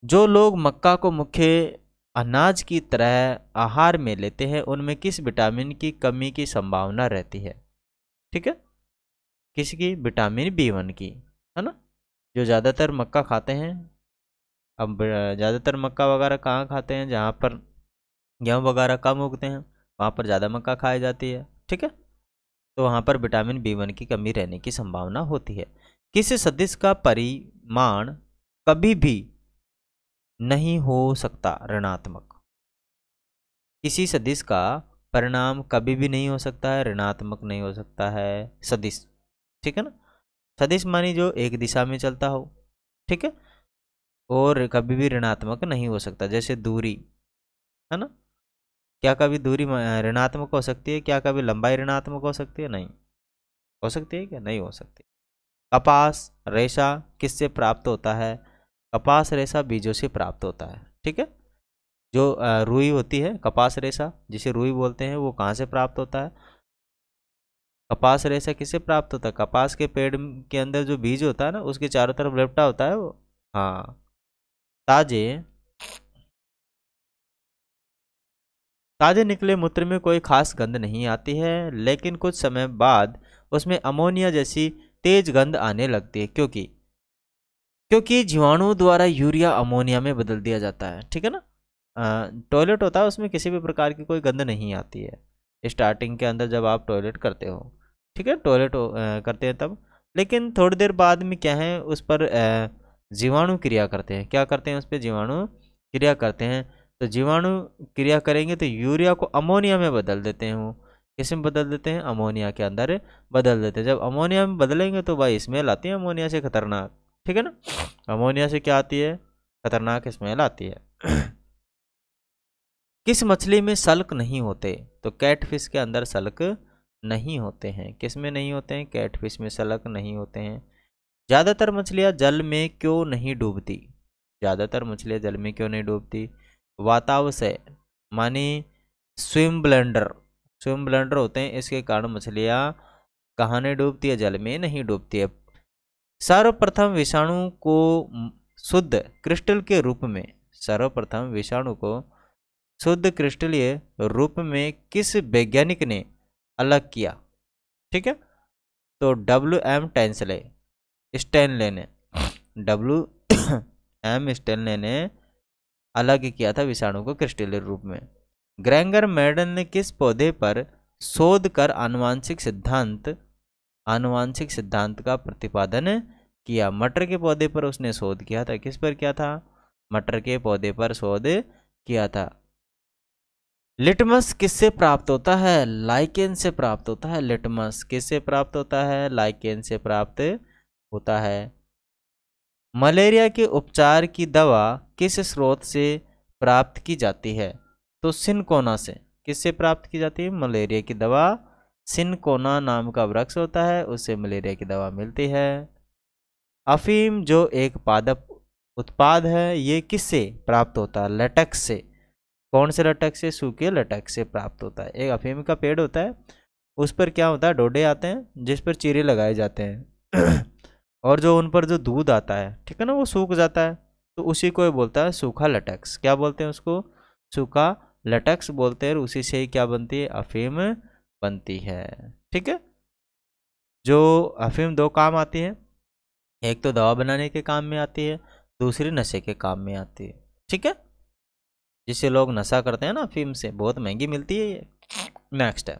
जो लोग मक्का को मुख्य अनाज की तरह आहार में लेते हैं उनमें किस विटामिन की कमी की संभावना रहती है? ठीक है, किसकी? विटामिन B1 की, है ना। जो ज़्यादातर मक्का खाते हैं, अब ज़्यादातर मक्का वगैरह कहाँ खाते हैं? जहाँ पर गेहूँ वगैरह कम उगते हैं वहाँ पर ज़्यादा मक्का खाई जाती है। ठीक है, तो वहाँ पर विटामिन B1 की कमी रहने की संभावना होती है। किस सदिश का परिमाण कभी भी नहीं हो सकता ऋणात्मक? किसी सदिश का परिणाम कभी भी नहीं हो सकता है, ऋणात्मक नहीं हो सकता है सदिश। ठीक है ना, सदिश मानी जो एक दिशा में चलता हो। ठीक है, और कभी भी ऋणात्मक नहीं हो सकता। जैसे दूरी, है ना, क्या कभी दूरी ऋणात्मक हो सकती है? क्या कभी लंबाई ऋणात्मक हो सकती है? नहीं हो सकती है। क्या? नहीं हो सकती। कपास रेशा किससे प्राप्त होता है? कपास रेशा बीजों से प्राप्त होता है। ठीक है, जो रुई होती है, कपास रेशा जिसे रुई बोलते हैं, वो कहाँ से प्राप्त होता है? कपास रेशा किससे प्राप्त होता है? कपास के पेड़ के अंदर जो बीज होता है ना, उसके चारों तरफ लिपटा होता है वो। हाँ, ताजे ताजे निकले मूत्र में कोई खास गंध नहीं आती है, लेकिन कुछ समय बाद उसमें अमोनिया जैसी तेज गंध आने लगती है। क्योंकि क्योंकि जीवाणु द्वारा यूरिया अमोनिया में बदल दिया जाता है। ठीक है ना, टॉयलेट होता है उसमें किसी भी प्रकार की कोई गंध नहीं आती है स्टार्टिंग के अंदर जब आप टॉयलेट करते हो। ठीक है, टॉयलेट करते हैं तब, लेकिन थोड़ी देर बाद में क्या है, उस पर जीवाणु क्रिया करते हैं। क्या करते हैं? उस पर जीवाणु क्रिया करते हैं। तो जीवाणु क्रिया करेंगे तो यूरिया को अमोनिया में बदल देते हैं। वो किस में बदल देते हैं? अमोनिया के अंदर बदल देते हैं। जब अमोनिया में बदलेंगे तो भाई स्मेल आती है अमोनिया से, खतरनाक। ठीक है ना, अमोनिया से क्या आती है? खतरनाक स्मेल आती है। किस मछली में सल्क नहीं होते? तो कैटफिश के अंदर सल्क नहीं होते हैं। किस में नहीं होते हैं? कैटफिश में सल्क नहीं होते हैं। ज़्यादातर मछलियाँ जल में क्यों नहीं डूबती? ज़्यादातर मछलियाँ जल में क्यों नहीं डूबती? वातावशय मानी स्विम ब्लेंडर, स्विम ब्लेंडर होते हैं, इसके कारण मछलियाँ कहाँ नहीं डूबती है? जल में नहीं डूबती है। सर्वप्रथम विषाणु को शुद्ध क्रिस्टल के रूप में, सर्वप्रथम विषाणु को शुद्ध क्रिस्टलीय रूप में किस वैज्ञानिक ने अलग किया? ठीक है, तो WM टेंसले, स्टैनले ने, डब्ल्यू एम स्टेनले ने अलग किया था विषाणु को क्रिस्टलीय रूप में। ग्रेंगर मेंडल ने किस पौधे पर शोध कर आनुवांशिक सिद्धांत का प्रतिपादन किया? मटर के पौधे पर उसने शोध किया था। किस पर किया था? मटर के पौधे पर शोध किया था। लिटमस किससे प्राप्त होता है? लाइकेन से प्राप्त होता है। लिटमस किससे प्राप्त होता है? लाइकेन से प्राप्त होता है। मलेरिया के उपचार की दवा किस स्रोत से प्राप्त की जाती है? तो सिनकोना से। किससे प्राप्त की जाती है मलेरिया की दवा? सिनकोना नाम का वृक्ष होता है, उससे मलेरिया की दवा मिलती है। अफीम जो एक पादप उत्पाद है, ये किससे प्राप्त होता है? लेटेक्स से। कौन से लेटेक्स से? सूखे लेटेक्स से प्राप्त होता है। एक अफीम का पेड़ होता है, उस पर क्या होता है? डोडे आते हैं जिस पर चीरे लगाए जाते हैं और जो उन पर जो दूध आता है, ठीक है ना, वो सूख जाता है, तो उसी को ये बोलता है सूखा लेटेक्स। क्या बोलते हैं उसको? सूखा लेटेक्स बोलते हैं। उसी से ही क्या बनती है? अफीम बनती है। ठीक है। जो अफीम दो काम आती है, एक तो दवा बनाने के काम में आती है, दूसरी नशे के काम में आती है। ठीक है। जिससे लोग नशा करते हैं ना अफीम से, बहुत महंगी मिलती है ये। नेक्स्ट है,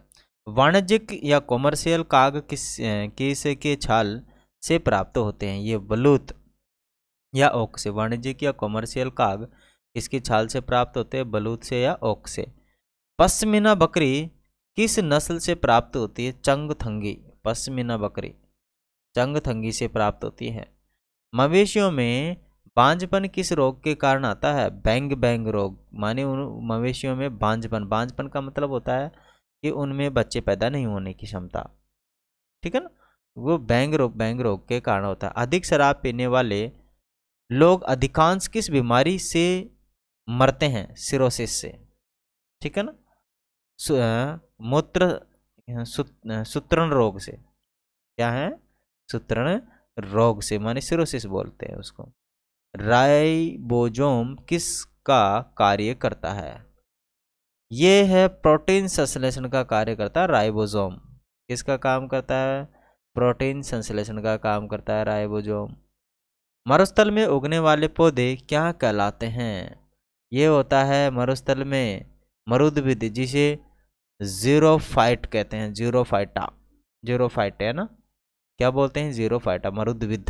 वाणिज्यिक या कॉमर्शियल काग किस के छाल से प्राप्त होते हैं? ये बलूत या ओक से। वाणिज्यिक या कॉमर्शियल काग इसकी छाल से प्राप्त होते हैं? बलूत से या ओक से। पश्मीना बकरी किस नस्ल से प्राप्त होती है? चंगथंगी। पश्मीना बकरी चंगथंगी से प्राप्त होती है। मवेशियों में बांझपन किस रोग के कारण आता है? बैंग बैंग रोग। माने उन मवेशियों में बांझपन का मतलब होता है कि उनमें बच्चे पैदा नहीं होने की क्षमता। ठीक है ना। वो बैंग रोग के कारण होता है। अधिक शराब पीने वाले लोग अधिकांश किस बीमारी से मरते हैं? सिरोसिस से। ठीक है ना। मूत्र सूत्रण रोग से। क्या है? सूत्रण रोग से, माने सिरोसिस बोलते हैं उसको। राइबोसोम किसका कार्य करता है? ये है प्रोटीन संश्लेषण का कार्य करता है राइबोसोम। किसका काम करता है? प्रोटीन संश्लेषण का काम करता है राइबोसोम। मरुस्थल में उगने वाले पौधे क्या कहलाते हैं? ये होता है मरुस्थल में मरुद्भिद, जिसे जीरोफाइट कहते हैं। जीरोफाइट है ना। क्या बोलते हैं? जीरोफाइटा, मरुद्भिद।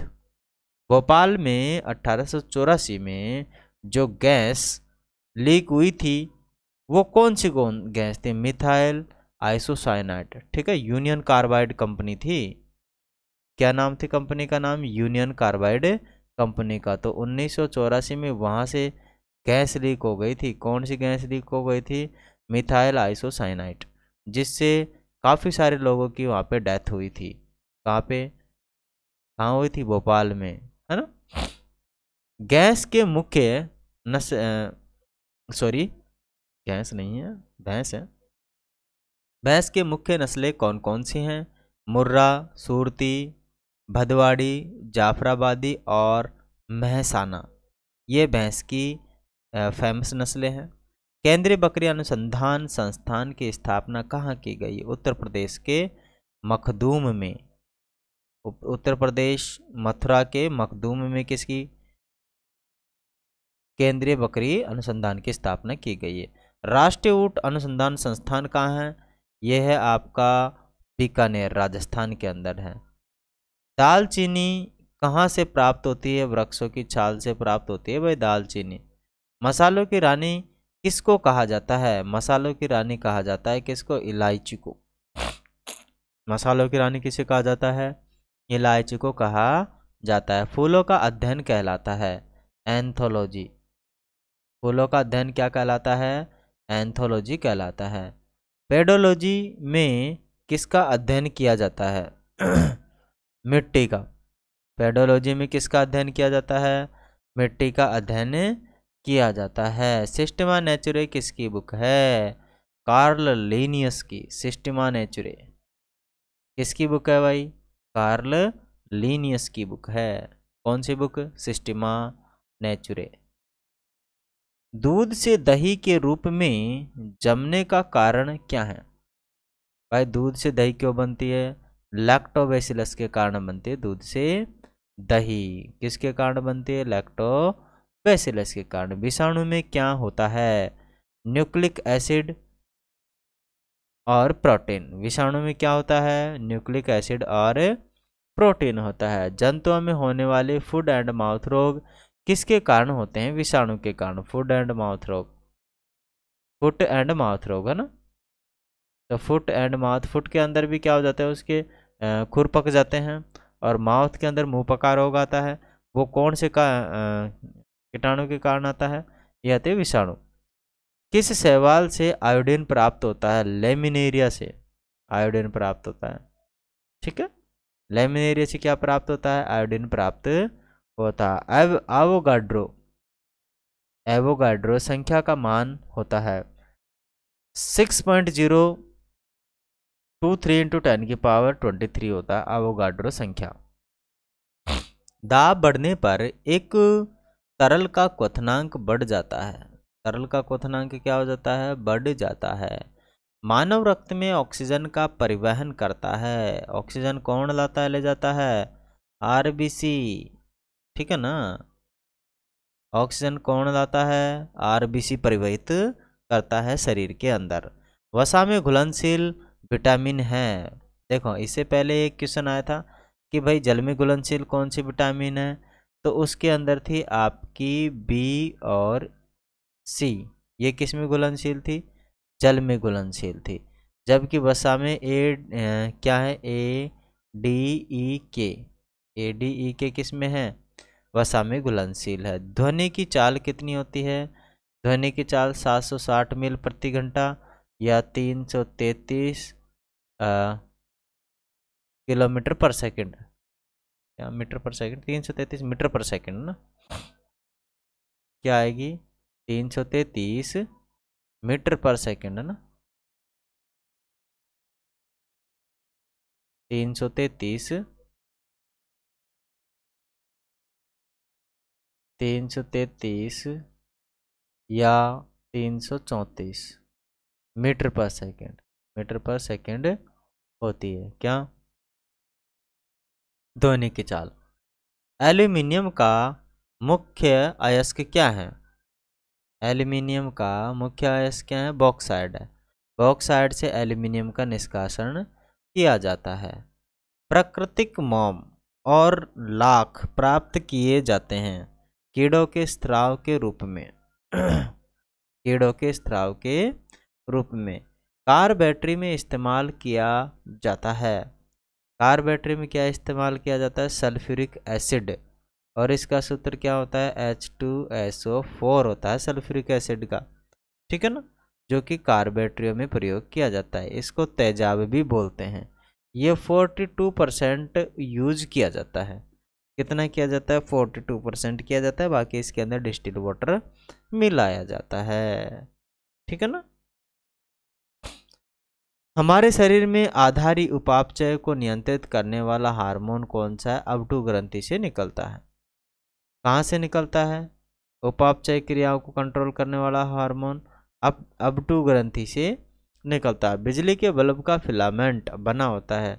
भोपाल में 1884 में जो गैस लीक हुई थी, वो कौन सी गैस थी? Methyl isocyanide. ठीक है। यूनियन कार्बाइड कंपनी थी। क्या नाम थी कंपनी का? नाम यूनियन कार्बाइड कंपनी का। तो 1984 में वहां से गैस लीक हो गई थी। कौन सी गैस लीक हो गई थी? मिथाइल आइसोसाइनाइड, जिससे काफ़ी सारे लोगों की वहाँ पे डेथ हुई थी। कहाँ पे? कहाँ हुई थी? भोपाल में, है ना। गैस के मुख्य सॉरी, गैस नहीं है, भैंस है। भैंस के मुख्य नस्लें कौन कौन सी हैं? मुर्रा, सूरती, भदवाड़ी, जाफराबादी और महसाना। ये भैंस की फेमस नस्लें हैं। केंद्रीय बकरी अनुसंधान संस्थान की स्थापना कहाँ की गई? उत्तर प्रदेश के मखदूम में। उत्तर प्रदेश मथुरा के मखदूम में किसकी केंद्रीय बकरी अनुसंधान की स्थापना की गई है? राष्ट्रीय ऊंट अनुसंधान संस्थान कहाँ है? यह है आपका बीकानेर, राजस्थान के अंदर है। दालचीनी कहाँ से प्राप्त होती है? वृक्षों की छाल से प्राप्त होती है भाई दालचीनी। मसालों की रानी किसको कहा जाता है? मसालों की रानी कहा जाता है किसको? इलायची को। मसालों की रानी किसे कहा जाता है? इलायची को कहा जाता है। फूलों का अध्ययन कहलाता है एंथोलॉजी। फूलों का अध्ययन क्या कहलाता है? एंथोलॉजी कहलाता है। पेडोलॉजी में किसका अध्ययन किया जाता है? मिट्टी का। पेडोलॉजी में किसका अध्ययन किया जाता है? मिट्टी का अध्ययन किया जाता है। सिस्टेमा नेचुरे किसकी बुक है? कार्ल लीनियस की। सिस्टेमा नेचुरे किसकी बुक है भाई? कार्ल लीनियस की बुक है। कौन सी बुक? सिस्टेमा नेचुरे। दूध से दही के रूप में जमने का कारण क्या है? भाई दूध से दही क्यों बनती है? लैक्टोबैसिलस के कारण बनती है दूध से दही। किसके कारण बनती है? लैक्टोबैसिलस बैसिलस के कारण। विषाणु में क्या होता है? न्यूक्लिक एसिड और प्रोटीन। विषाणु में क्या होता है? न्यूक्लिक एसिड और प्रोटीन होता है। जंतुओं में होने वाले फूड एंड माउथ रोग किसके कारण होते हैं? विषाणु के कारण। फूड एंड माउथ रोग, फुट एंड माउथ रोग है ना। तो फुट एंड माउथ, फुट के अंदर भी क्या हो जाता है? उसके खुर पक जाते हैं, और माउथ के अंदर मुंह पका रोग आता है। वो कौन से कीटाणु के कारण आता है? यह आते विषाणु। किस शैवाल से आयोडीन प्राप्त होता है? लेमिनेरिया से आयोडीन प्राप्त होता है। ठीक है, लेमिनेरिया से क्या प्राप्त होता है? आयोडीन प्राप्त होता है। एवोगाड्रो, एवोगाड्रो संख्या का मान होता है 6.023 इंटू 10 की पावर 23 होता है एवोगाड्रो संख्या। दाब बढ़ने पर एक तरल का क्वथनांक बढ़ जाता है। तरल का क्वथनांक क्या हो जाता है? बढ़ जाता है। मानव रक्त में ऑक्सीजन का परिवहन करता है। ऑक्सीजन कौन लाता है, ले जाता है? आरबीसी। ठीक है ना। ऑक्सीजन कौन लाता है? आरबीसी परिवहित करता है शरीर के अंदर। वसा में घुलनशील विटामिन है। देखो, इससे पहले एक क्वेश्चन आया था कि भाई जल में घुलनशील कौन सी विटामिन है, तो उसके अंदर थी आपकी बी और सी। ये किस में घुलनशील थी? जल में घुलनशील थी। जबकि वसा में क्या है? ए डी ई के, ए डी ई के किस में है? वसा में घुलनशील है। ध्वनि की चाल कितनी होती है? ध्वनि की चाल 760 मील प्रति घंटा या 333 किलोमीटर पर सेकंड, या मीटर पर सेकंड। 333 मीटर पर सेकंड ना, क्या आएगी? 333 मीटर पर सेकंड है ना। 333 या 334 मीटर पर सेकंड, मीटर पर सेकंड होती है क्या? ध्वनि की चाल। एल्यूमिनियम का मुख्य अयस्क क्या है? एल्यूमिनियम का मुख्य अयस्क क्या है? बॉक्साइड है। बॉक्साइड से एल्यूमिनियम का निष्कासन किया जाता है। प्राकृतिक मोम और लाख प्राप्त किए जाते हैं कीड़ों के स्राव के रूप में। कीड़ों के स्राव के रूप में। कार बैटरी में इस्तेमाल किया जाता है। कार बैटरी में क्या इस्तेमाल किया जाता है? Sulphuric acid. और इसका सूत्र क्या होता है? H2SO4 होता है सल्फ्यूरिक एसिड का। ठीक है ना, जो कि कार बैटरियों में प्रयोग किया जाता है। इसको तेजाब भी बोलते हैं। ये 42% यूज किया जाता है। कितना किया जाता है? 42% किया जाता है। बाकी इसके अंदर डिस्टिल वाटर मिलाया जाता है। ठीक है ना। हमारे शरीर में आधारी उपापचय को नियंत्रित करने वाला हार्मोन कौन सा है? अबटू ग्रंथि से निकलता है। कहाँ से निकलता है? उपापचय क्रियाओं को कंट्रोल करने वाला हार्मोन अबटू ग्रंथि से निकलता है। बिजली के बल्ब का फिलामेंट बना होता है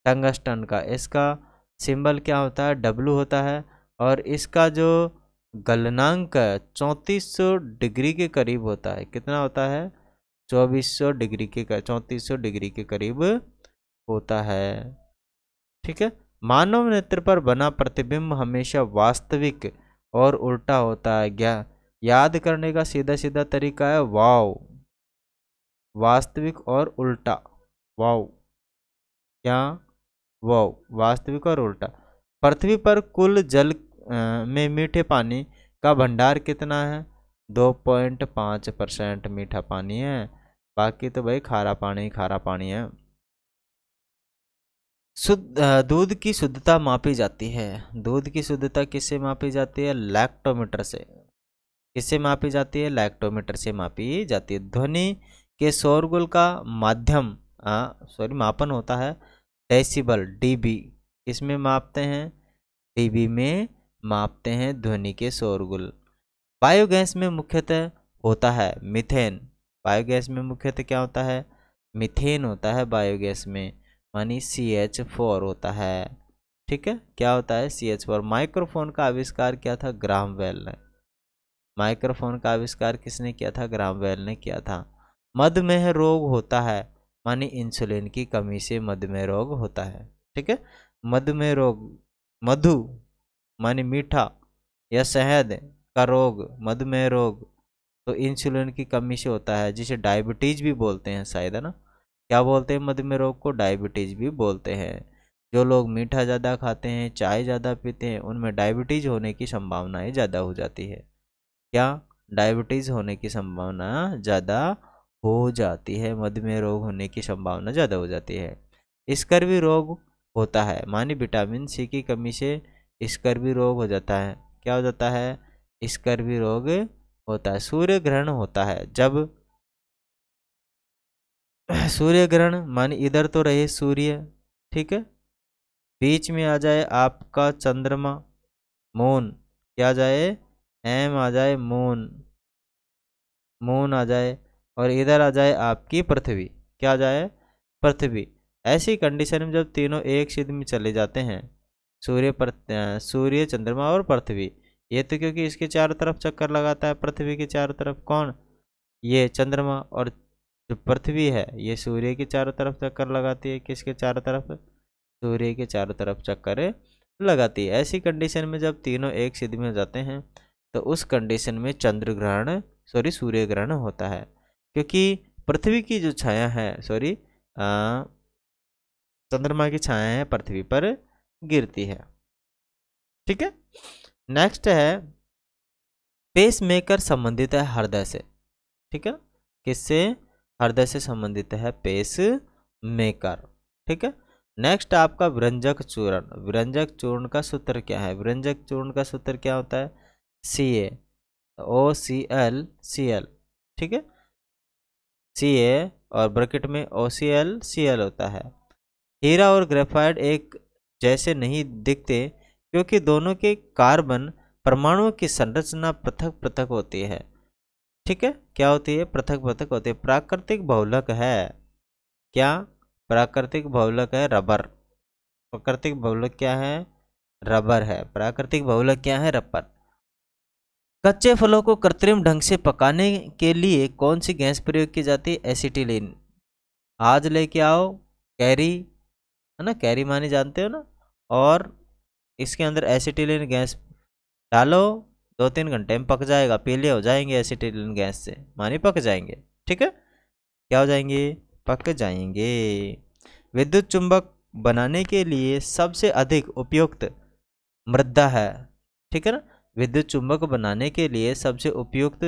टंगस्टन का। इसका सिंबल क्या होता है? W होता है। और इसका जो गलनांक 3400 डिग्री के करीब होता है। कितना होता है? 3400 डिग्री के करीब होता है। ठीक है। मानव नेत्र पर बना प्रतिबिंब हमेशा वास्तविक और उल्टा होता है। याद करने का सीधा सीधा तरीका है वाव। वास्तविक और उल्टा, वाव क्या? वाव, वास्तविक और उल्टा। पृथ्वी पर कुल जल में मीठे पानी का भंडार कितना है? 2.5% मीठा पानी है। बाकी तो भाई खारा पानी है। दूध की शुद्धता मापी जाती है। दूध की शुद्धता किससे मापी जाती है? लैक्टोमीटर से। किससे मापी जाती है? लैक्टोमीटर से मापी जाती है। ध्वनि के शोरगुल का मापन होता है डेसिबल, डीबी। इसमें मापते हैं? डीबी में मापते हैं ध्वनि के शोरगुल। बायोगैस में मुख्यतः होता है मीथेन। बायोगैस में मुख्यतः क्या होता है? मीथेन होता है बायोगैस में, मानी CH4 होता है। ठीक है, क्या होता है? CH4। माइक्रोफोन का आविष्कार क्या था? ग्राहम बेल ने। माइक्रोफोन का आविष्कार किसने किया था? ग्राहम बेल ने किया था। मधुमेह रोग होता है, मानी इंसुलिन की कमी से मधुमेह रोग होता है। ठीक है, मधुमेह रोग, मधु मानी मीठा या शहद का रोग, मधुमेह रोग तो इंसुलिन की कमी से होता है, जिसे डायबिटीज भी बोलते हैं शायद, है ना? क्या बोलते हैं मधुमेह रोग को? डायबिटीज भी बोलते हैं। जो लोग मीठा ज़्यादा खाते हैं, चाय ज़्यादा पीते हैं, उनमें डायबिटीज होने की संभावनाएं ज़्यादा हो जाती है। क्या? डायबिटीज होने की संभावना ज़्यादा हो जाती है, मधुमेह रोग होने की संभावना ज़्यादा हो जाती है। स्कर्वी रोग होता है, मानी विटामिन सी की कमी से स्कर्वी रोग हो जाता है। क्या हो जाता है? स्कर्वी रोग होता है। सूर्य ग्रहण होता है जब सूर्य ग्रहण मानी इधर तो रहे सूर्य, ठीक है, बीच में आ जाए आपका चंद्रमा, मून, क्या आ जाए? एम आ जाए, मून, मून आ जाए, और इधर आ जाए आपकी पृथ्वी, क्या आ जाए? पृथ्वी। ऐसी कंडीशन में जब तीनों एक सिद्ध में चले जाते हैं, सूर्य, चंद्रमा और पृथ्वी, ये तो क्योंकि इसके चारों तरफ चक्कर लगाता है, पृथ्वी के चारों तरफ, कौन? ये चंद्रमा। और जो पृथ्वी है ये सूर्य के चारों तरफ चक्कर लगाती है। किसके चारों तरफ? सूर्य के चारों तरफ चक्कर लगाती है। ऐसी कंडीशन में जब तीनों एक सिद्ध में हो जाते हैं तो उस कंडीशन में चंद्र ग्रहण सूर्य ग्रहण होता है, क्योंकि पृथ्वी की जो छाया है चंद्रमा की छाया है पृथ्वी पर गिरती है। ठीक है, नेक्स्ट है पेस मेकर संबंधित है हृदय से। ठीक है, किससे? हृदय से संबंधित है पेस मेकर। ठीक है, नेक्स्ट आपका व्यंजक चूर्ण। व्यंजक चूर्ण का सूत्र क्या है? व्यंजक चूर्ण का सूत्र क्या होता है? CaOCl ठीक है, Ca और ब्रैकेट में OCl होता है। हीरा और ग्रेफाइट एक जैसे नहीं दिखते क्योंकि दोनों के कार्बन परमाणुओं की संरचना पृथक पृथक होती है। ठीक है, क्या होती है? पृथक पृथक होती है। प्राकृतिक बहुलक है, क्या? प्राकृतिक बहुलक है रबर। प्राकृतिक बहुलक क्या है? रबर है। प्राकृतिक बहुलक क्या है? रबर। कच्चे फलों को कृत्रिम ढंग से पकाने के लिए कौन सी गैस प्रयोग की जाती है? एसिटिलीन। आज लेके आओ कैरी, है ना, कैरी मानी जानते हो ना, और इसके अंदर एसिटिलीन गैस डालो, 2-3 घंटे में पक जाएगा, पीले हो जाएंगे एसिटिलीन गैस से, मानी पक जाएंगे। ठीक है, क्या हो जाएंगे? पक जाएंगे। विद्युत चुंबक बनाने के लिए सबसे अधिक उपयुक्त मृदा है। ठीक है ना, विद्युत चुंबक बनाने के लिए सबसे उपयुक्त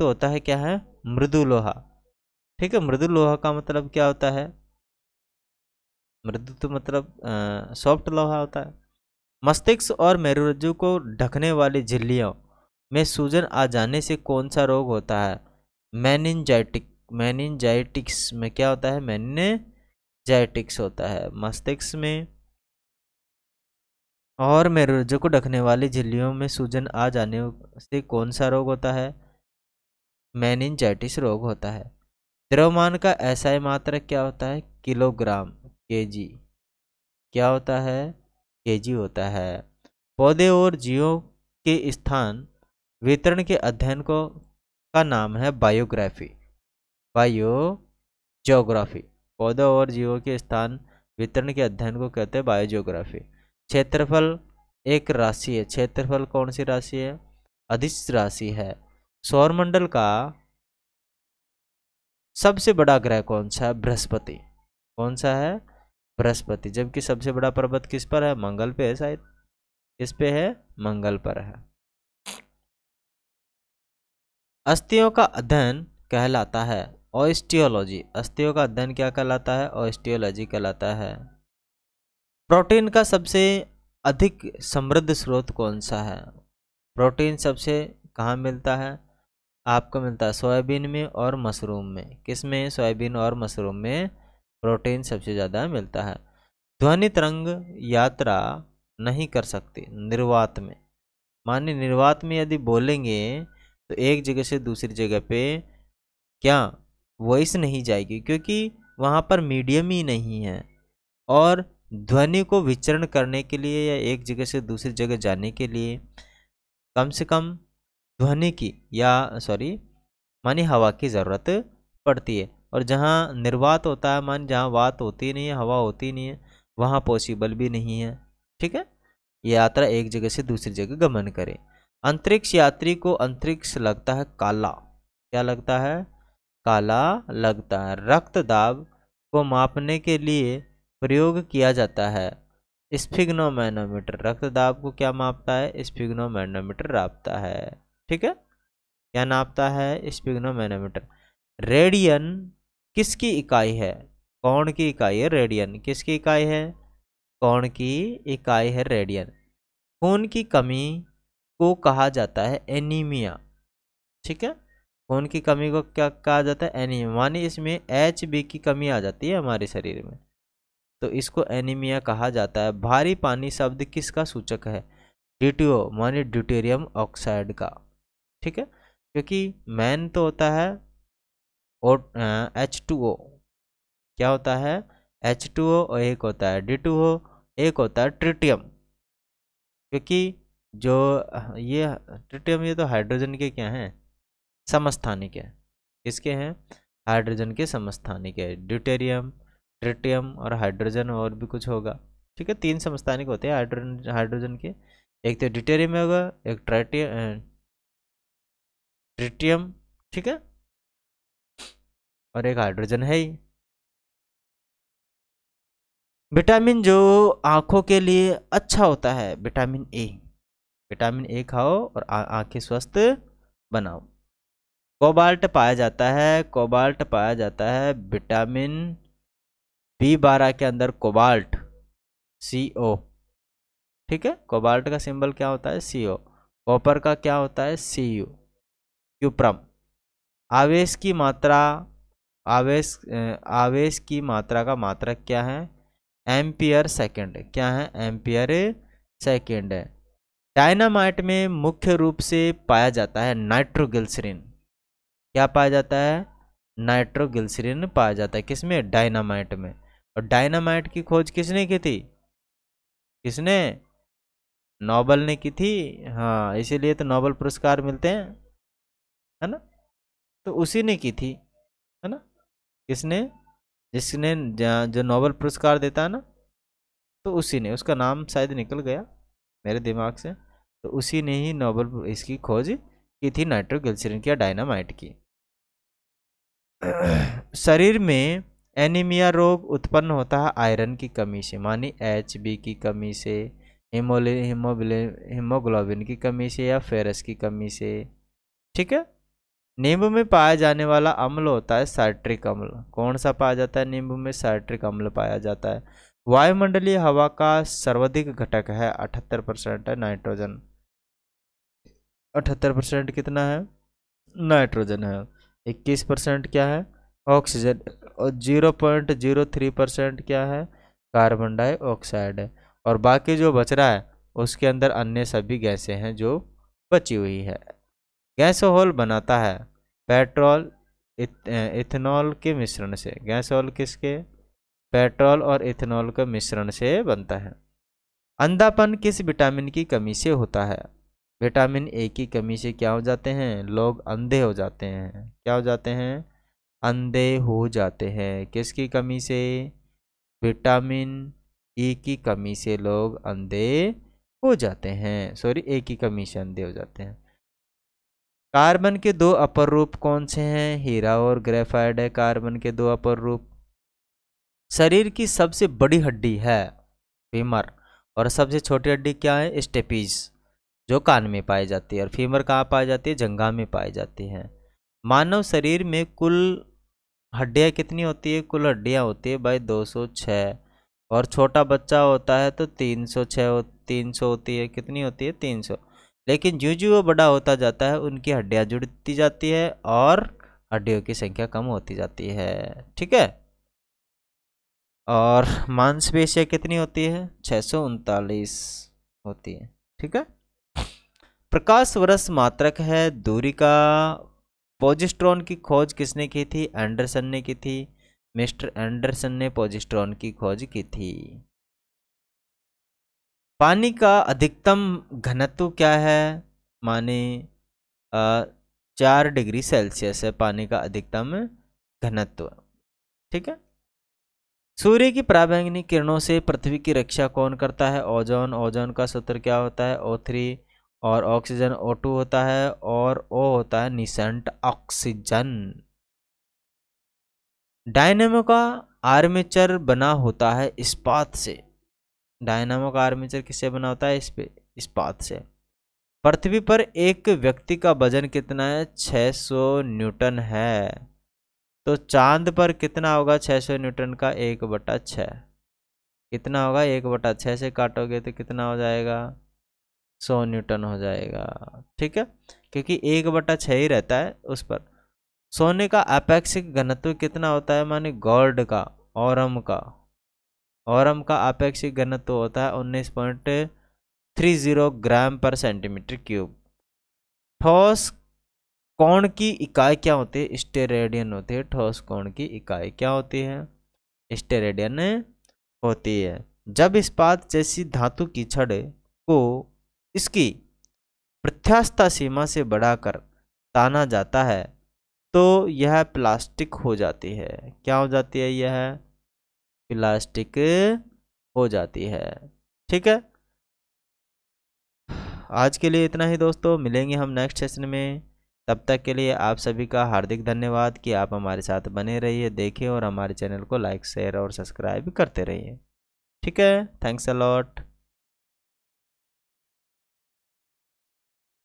होता है, क्या है? मृदु लोहा। ठीक है, मृदु लोहा का मतलब क्या होता है? मृदु तो मतलब सॉफ्ट लोहा होता है। मस्तिष्क और मेरुरज्जु को ढकने वाली झिल्लियों में सूजन आ जाने से कौन सा रोग होता है? मेनिंजाइटिक्स में क्या होता है? मेनिंजाइटिक्स होता है। मस्तिष्क में और मेरुरज्जु को ढकने वाली झिल्लियों में सूजन आ जाने से कौन सा रोग होता है? मेनिंजाइटिस रोग होता है। द्रव्यमान का एसआई मात्रक क्या होता है? किलोग्राम, केजी, क्या होता है? केजी होता है। पौधे और जीवों के स्थान वितरण के अध्ययन को का नाम है बायोग्राफी, बायोजियोग्राफी। पौधों और जीवों के स्थान वितरण के अध्ययन को कहते हैं बायोजियोग्राफी। क्षेत्रफल एक राशि है। क्षेत्रफल कौन सी राशि है? अदिश राशि है। सौरमंडल का सबसे बड़ा ग्रह कौन सा है? बृहस्पति। कौन सा है? बृहस्पति। जबकि सबसे बड़ा पर्वत किस पर है? मंगल पे है शायद। किस पे है? मंगल पर है। अस्थियों का अध्ययन कहलाता है ऑस्टियोलॉजी। अस्थियों का अध्ययन क्या कहलाता है? ऑस्टियोलॉजी कहलाता है। प्रोटीन का सबसे अधिक समृद्ध स्रोत कौन सा है? प्रोटीन सबसे कहाँ मिलता है? आपको मिलता है सोयाबीन में और मशरूम में। किस में? सोयाबीन और मशरूम में प्रोटीन सबसे ज़्यादा मिलता है। ध्वनि तरंग यात्रा नहीं कर सकती निर्वात में। मानिए निर्वात में यदि बोलेंगे तो एक जगह से दूसरी जगह पे क्या वॉइस नहीं जाएगी, क्योंकि वहाँ पर मीडियम ही नहीं है। और ध्वनि को विचरण करने के लिए या एक जगह से दूसरी जगह जाने के लिए कम से कम ध्वनि की मानी हवा की ज़रूरत पड़ती है। और जहाँ निर्वात होता है, मान जहाँ वात होती नहीं है, हवा होती नहीं है, वहाँ पॉसिबल भी नहीं है। ठीक है, यात्रा एक जगह से दूसरी जगह गमन करे। अंतरिक्ष यात्री को अंतरिक्ष लगता है काला। क्या लगता है? काला लगता है। रक्त दाब को मापने के लिए प्रयोग किया जाता है स्फिग्नोमैनोमीटर। रक्त दाब को क्या मापता है? स्फिग्नोमैनोमीटर नापता है। ठीक है, क्या नापता है? स्फिग्नोमैनोमीटर। रेडियन किसकी इकाई है? कौन की इकाई है? रेडियन किसकी इकाई है? कौन की इकाई है? रेडियन। खून की कमी को कहा जाता है एनीमिया। ठीक है, खून की कमी को क्या कहा जाता है? एनीमिया। मानी इसमें HB की कमी आ जाती है हमारे शरीर में, तो इसको एनीमिया कहा जाता है। भारी पानी शब्द किसका सूचक है? DTO मानी ड्यूटेरियम ऑक्साइड का। ठीक है, क्योंकि मैन तो होता है H2O। क्या होता है? H2O, और एक होता है D2O, एक होता है ट्रिटियम। क्योंकि जो ये ट्रिटियम, ये तो हाइड्रोजन के क्या हैं? समस्थानिक है। किसके हैं? हाइड्रोजन के समस्थानिक है। ड्यूटेरियम, ट्रिटियम और हाइड्रोजन, और भी कुछ होगा। ठीक है, 3 समस्थानिक होते हैं हाइड्रोजन के। एक तो ड्यूटेरियम होगा, एक ट्रिटियम, ठीक है, और एक हाइड्रोजन है ही। विटामिन जो आंखों के लिए अच्छा होता है, विटामिन ए। विटामिन ए खाओ और आंखें स्वस्थ बनाओ। कोबाल्ट पाया जाता है, कोबाल्ट पाया जाता है विटामिन B12 के अंदर। Cobalt CO। ठीक है, कोबाल्ट का सिंबल क्या होता है? CO। कॉपर का क्या होता है? Cu। क्यूप्रम। आवेश की मात्रा, आवेश की मात्रा का मात्रक क्या है? Ampere second. क्या है? एम्पियर सेकंड है। डायनामाइट में मुख्य रूप से पाया जाता है नाइट्रोग्लिसरीन। क्या पाया जाता है? नाइट्रोग्लिसरीन पाया जाता है। किसमें? डायनामाइट में। और डायनामाइट की खोज किसने की थी? किसने? नोबल ने की थी। हाँ, इसीलिए तो नोबल पुरस्कार मिलते हैं, है ना? तो उसी ने की थी, है ना? किसने? जिसने जो नोबल पुरस्कार देता है ना, तो उसी ने, उसका नाम शायद निकल गया मेरे दिमाग से, तो उसी ने ही नोबल इसकी खोज की थी, नाइट्रोग्लिसरीन की या डायनामाइट की। शरीर में एनीमिया रोग उत्पन्न होता है आयरन की कमी से, मानी HB की कमी से, हीमोग्लोबिन की कमी से, या फेरस की कमी से। ठीक है, नींबू में पाया जाने वाला अम्ल होता है साइट्रिक अम्ल। कौन सा पाया जाता है नींबू में? साइट्रिक अम्ल पाया जाता है। वायुमंडलीय हवा का सर्वाधिक घटक है 78% है नाइट्रोजन। 78% कितना है? नाइट्रोजन है। 21% क्या है? ऑक्सीजन। और 0.03% क्या है? कार्बन डाइऑक्साइड है। और बाकी जो बच रहा है उसके अंदर अन्य सभी गैसें हैं जो बची हुई है। गैसोहॉल बनाता है पेट्रोल इथेनॉल के मिश्रण से। गैसोहॉल किसके? पेट्रोल और इथेनॉल के मिश्रण से बनता है। अंधापन किस विटामिन की कमी से होता है? विटामिन ए की कमी से क्या हो जाते हैं? लोग अंधे हो जाते हैं। क्या हो जाते हैं? अंधे हो जाते हैं। किसकी कमी से? विटामिन ई की कमी से लोग अंधे हो जाते हैं। सॉरी, ए की कमी से अंधे हो जाते हैं। कार्बन के 2 अपर रूप कौन से हैं? हीरा और ग्रेफाइट है कार्बन के 2 अपर रूप। शरीर की सबसे बड़ी हड्डी है फीमर, और सबसे छोटी हड्डी क्या है? स्टेपीज, जो कान में पाई जाती है। और फीमर कहाँ पाई जाती है? जंघा में पाई जाती है। मानव शरीर में कुल हड्डियाँ कितनी होती है? कुल हड्डियाँ होती है भाई 206। और छोटा बच्चा होता है तो 306 300 होती है। कितनी होती है? 300। लेकिन जो जो वो बड़ा होता जाता है उनकी हड्डियाँ जुड़ती जाती है और हड्डियों की संख्या कम होती जाती है। ठीक है, और मांसपेशियाँ कितनी होती है? 639 होती है। ठीक है, प्रकाश वर्ष मात्रक है दूरी का। पोजिस्ट्रॉन की खोज किसने की थी? एंडरसन ने की थी। मिस्टर एंडरसन ने पोजिस्ट्रॉन की खोज की थी। पानी का अधिकतम घनत्व क्या है? माने 4 डिग्री सेल्सियस है पानी का अधिकतम घनत्व। ठीक है। सूर्य की पराबैंगनी किरणों से पृथ्वी की रक्षा कौन करता है? ओजोन। ओजोन का सूत्र क्या होता है? O3। और ऑक्सीजन O2 होता है, और O होता है निसंट ऑक्सीजन। डायनेमो का आर्मेचर बना होता है इस्पात से। डायनामो का आर्मेचर किससे बना होता है? इस्पात से। पृथ्वी पर एक व्यक्ति का वजन कितना है? 600 न्यूटन है। तो चांद पर कितना होगा 600 न्यूटन का? 1/6। कितना होगा? 1/6 से काटोगे तो कितना हो जाएगा? 100 न्यूटन हो जाएगा। ठीक है, क्योंकि 1/6 ही रहता है उस पर। सोने का अपेक्षिक घनत्व कितना होता है? माने गोल्ड का, औरम का अपेक्षिक घनत्व होता है 19.30 ग्राम पर सेंटीमीटर क्यूब। ठोस कोण की इकाई क्या होती है? स्टेरेडियन होती है। ठोस कोण की इकाई क्या होती है? स्टेरेडियन होती है। जब इस्पात जैसी धातु की छड़ को इसकी प्रत्यास्थ सीमा से बढ़ाकर ताना जाता है तो यह प्लास्टिक हो जाती है। क्या हो जाती है? यह प्लास्टिक हो जाती है। ठीक है, आज के लिए इतना ही दोस्तों, मिलेंगे हम नेक्स्ट सेशन में। तब तक के लिए आप सभी का हार्दिक धन्यवाद कि आप हमारे साथ बने रहिए, देखें और हमारे चैनल को लाइक शेयर और सब्सक्राइब करते रहिए। ठीक है, थैंक्स अ लॉट।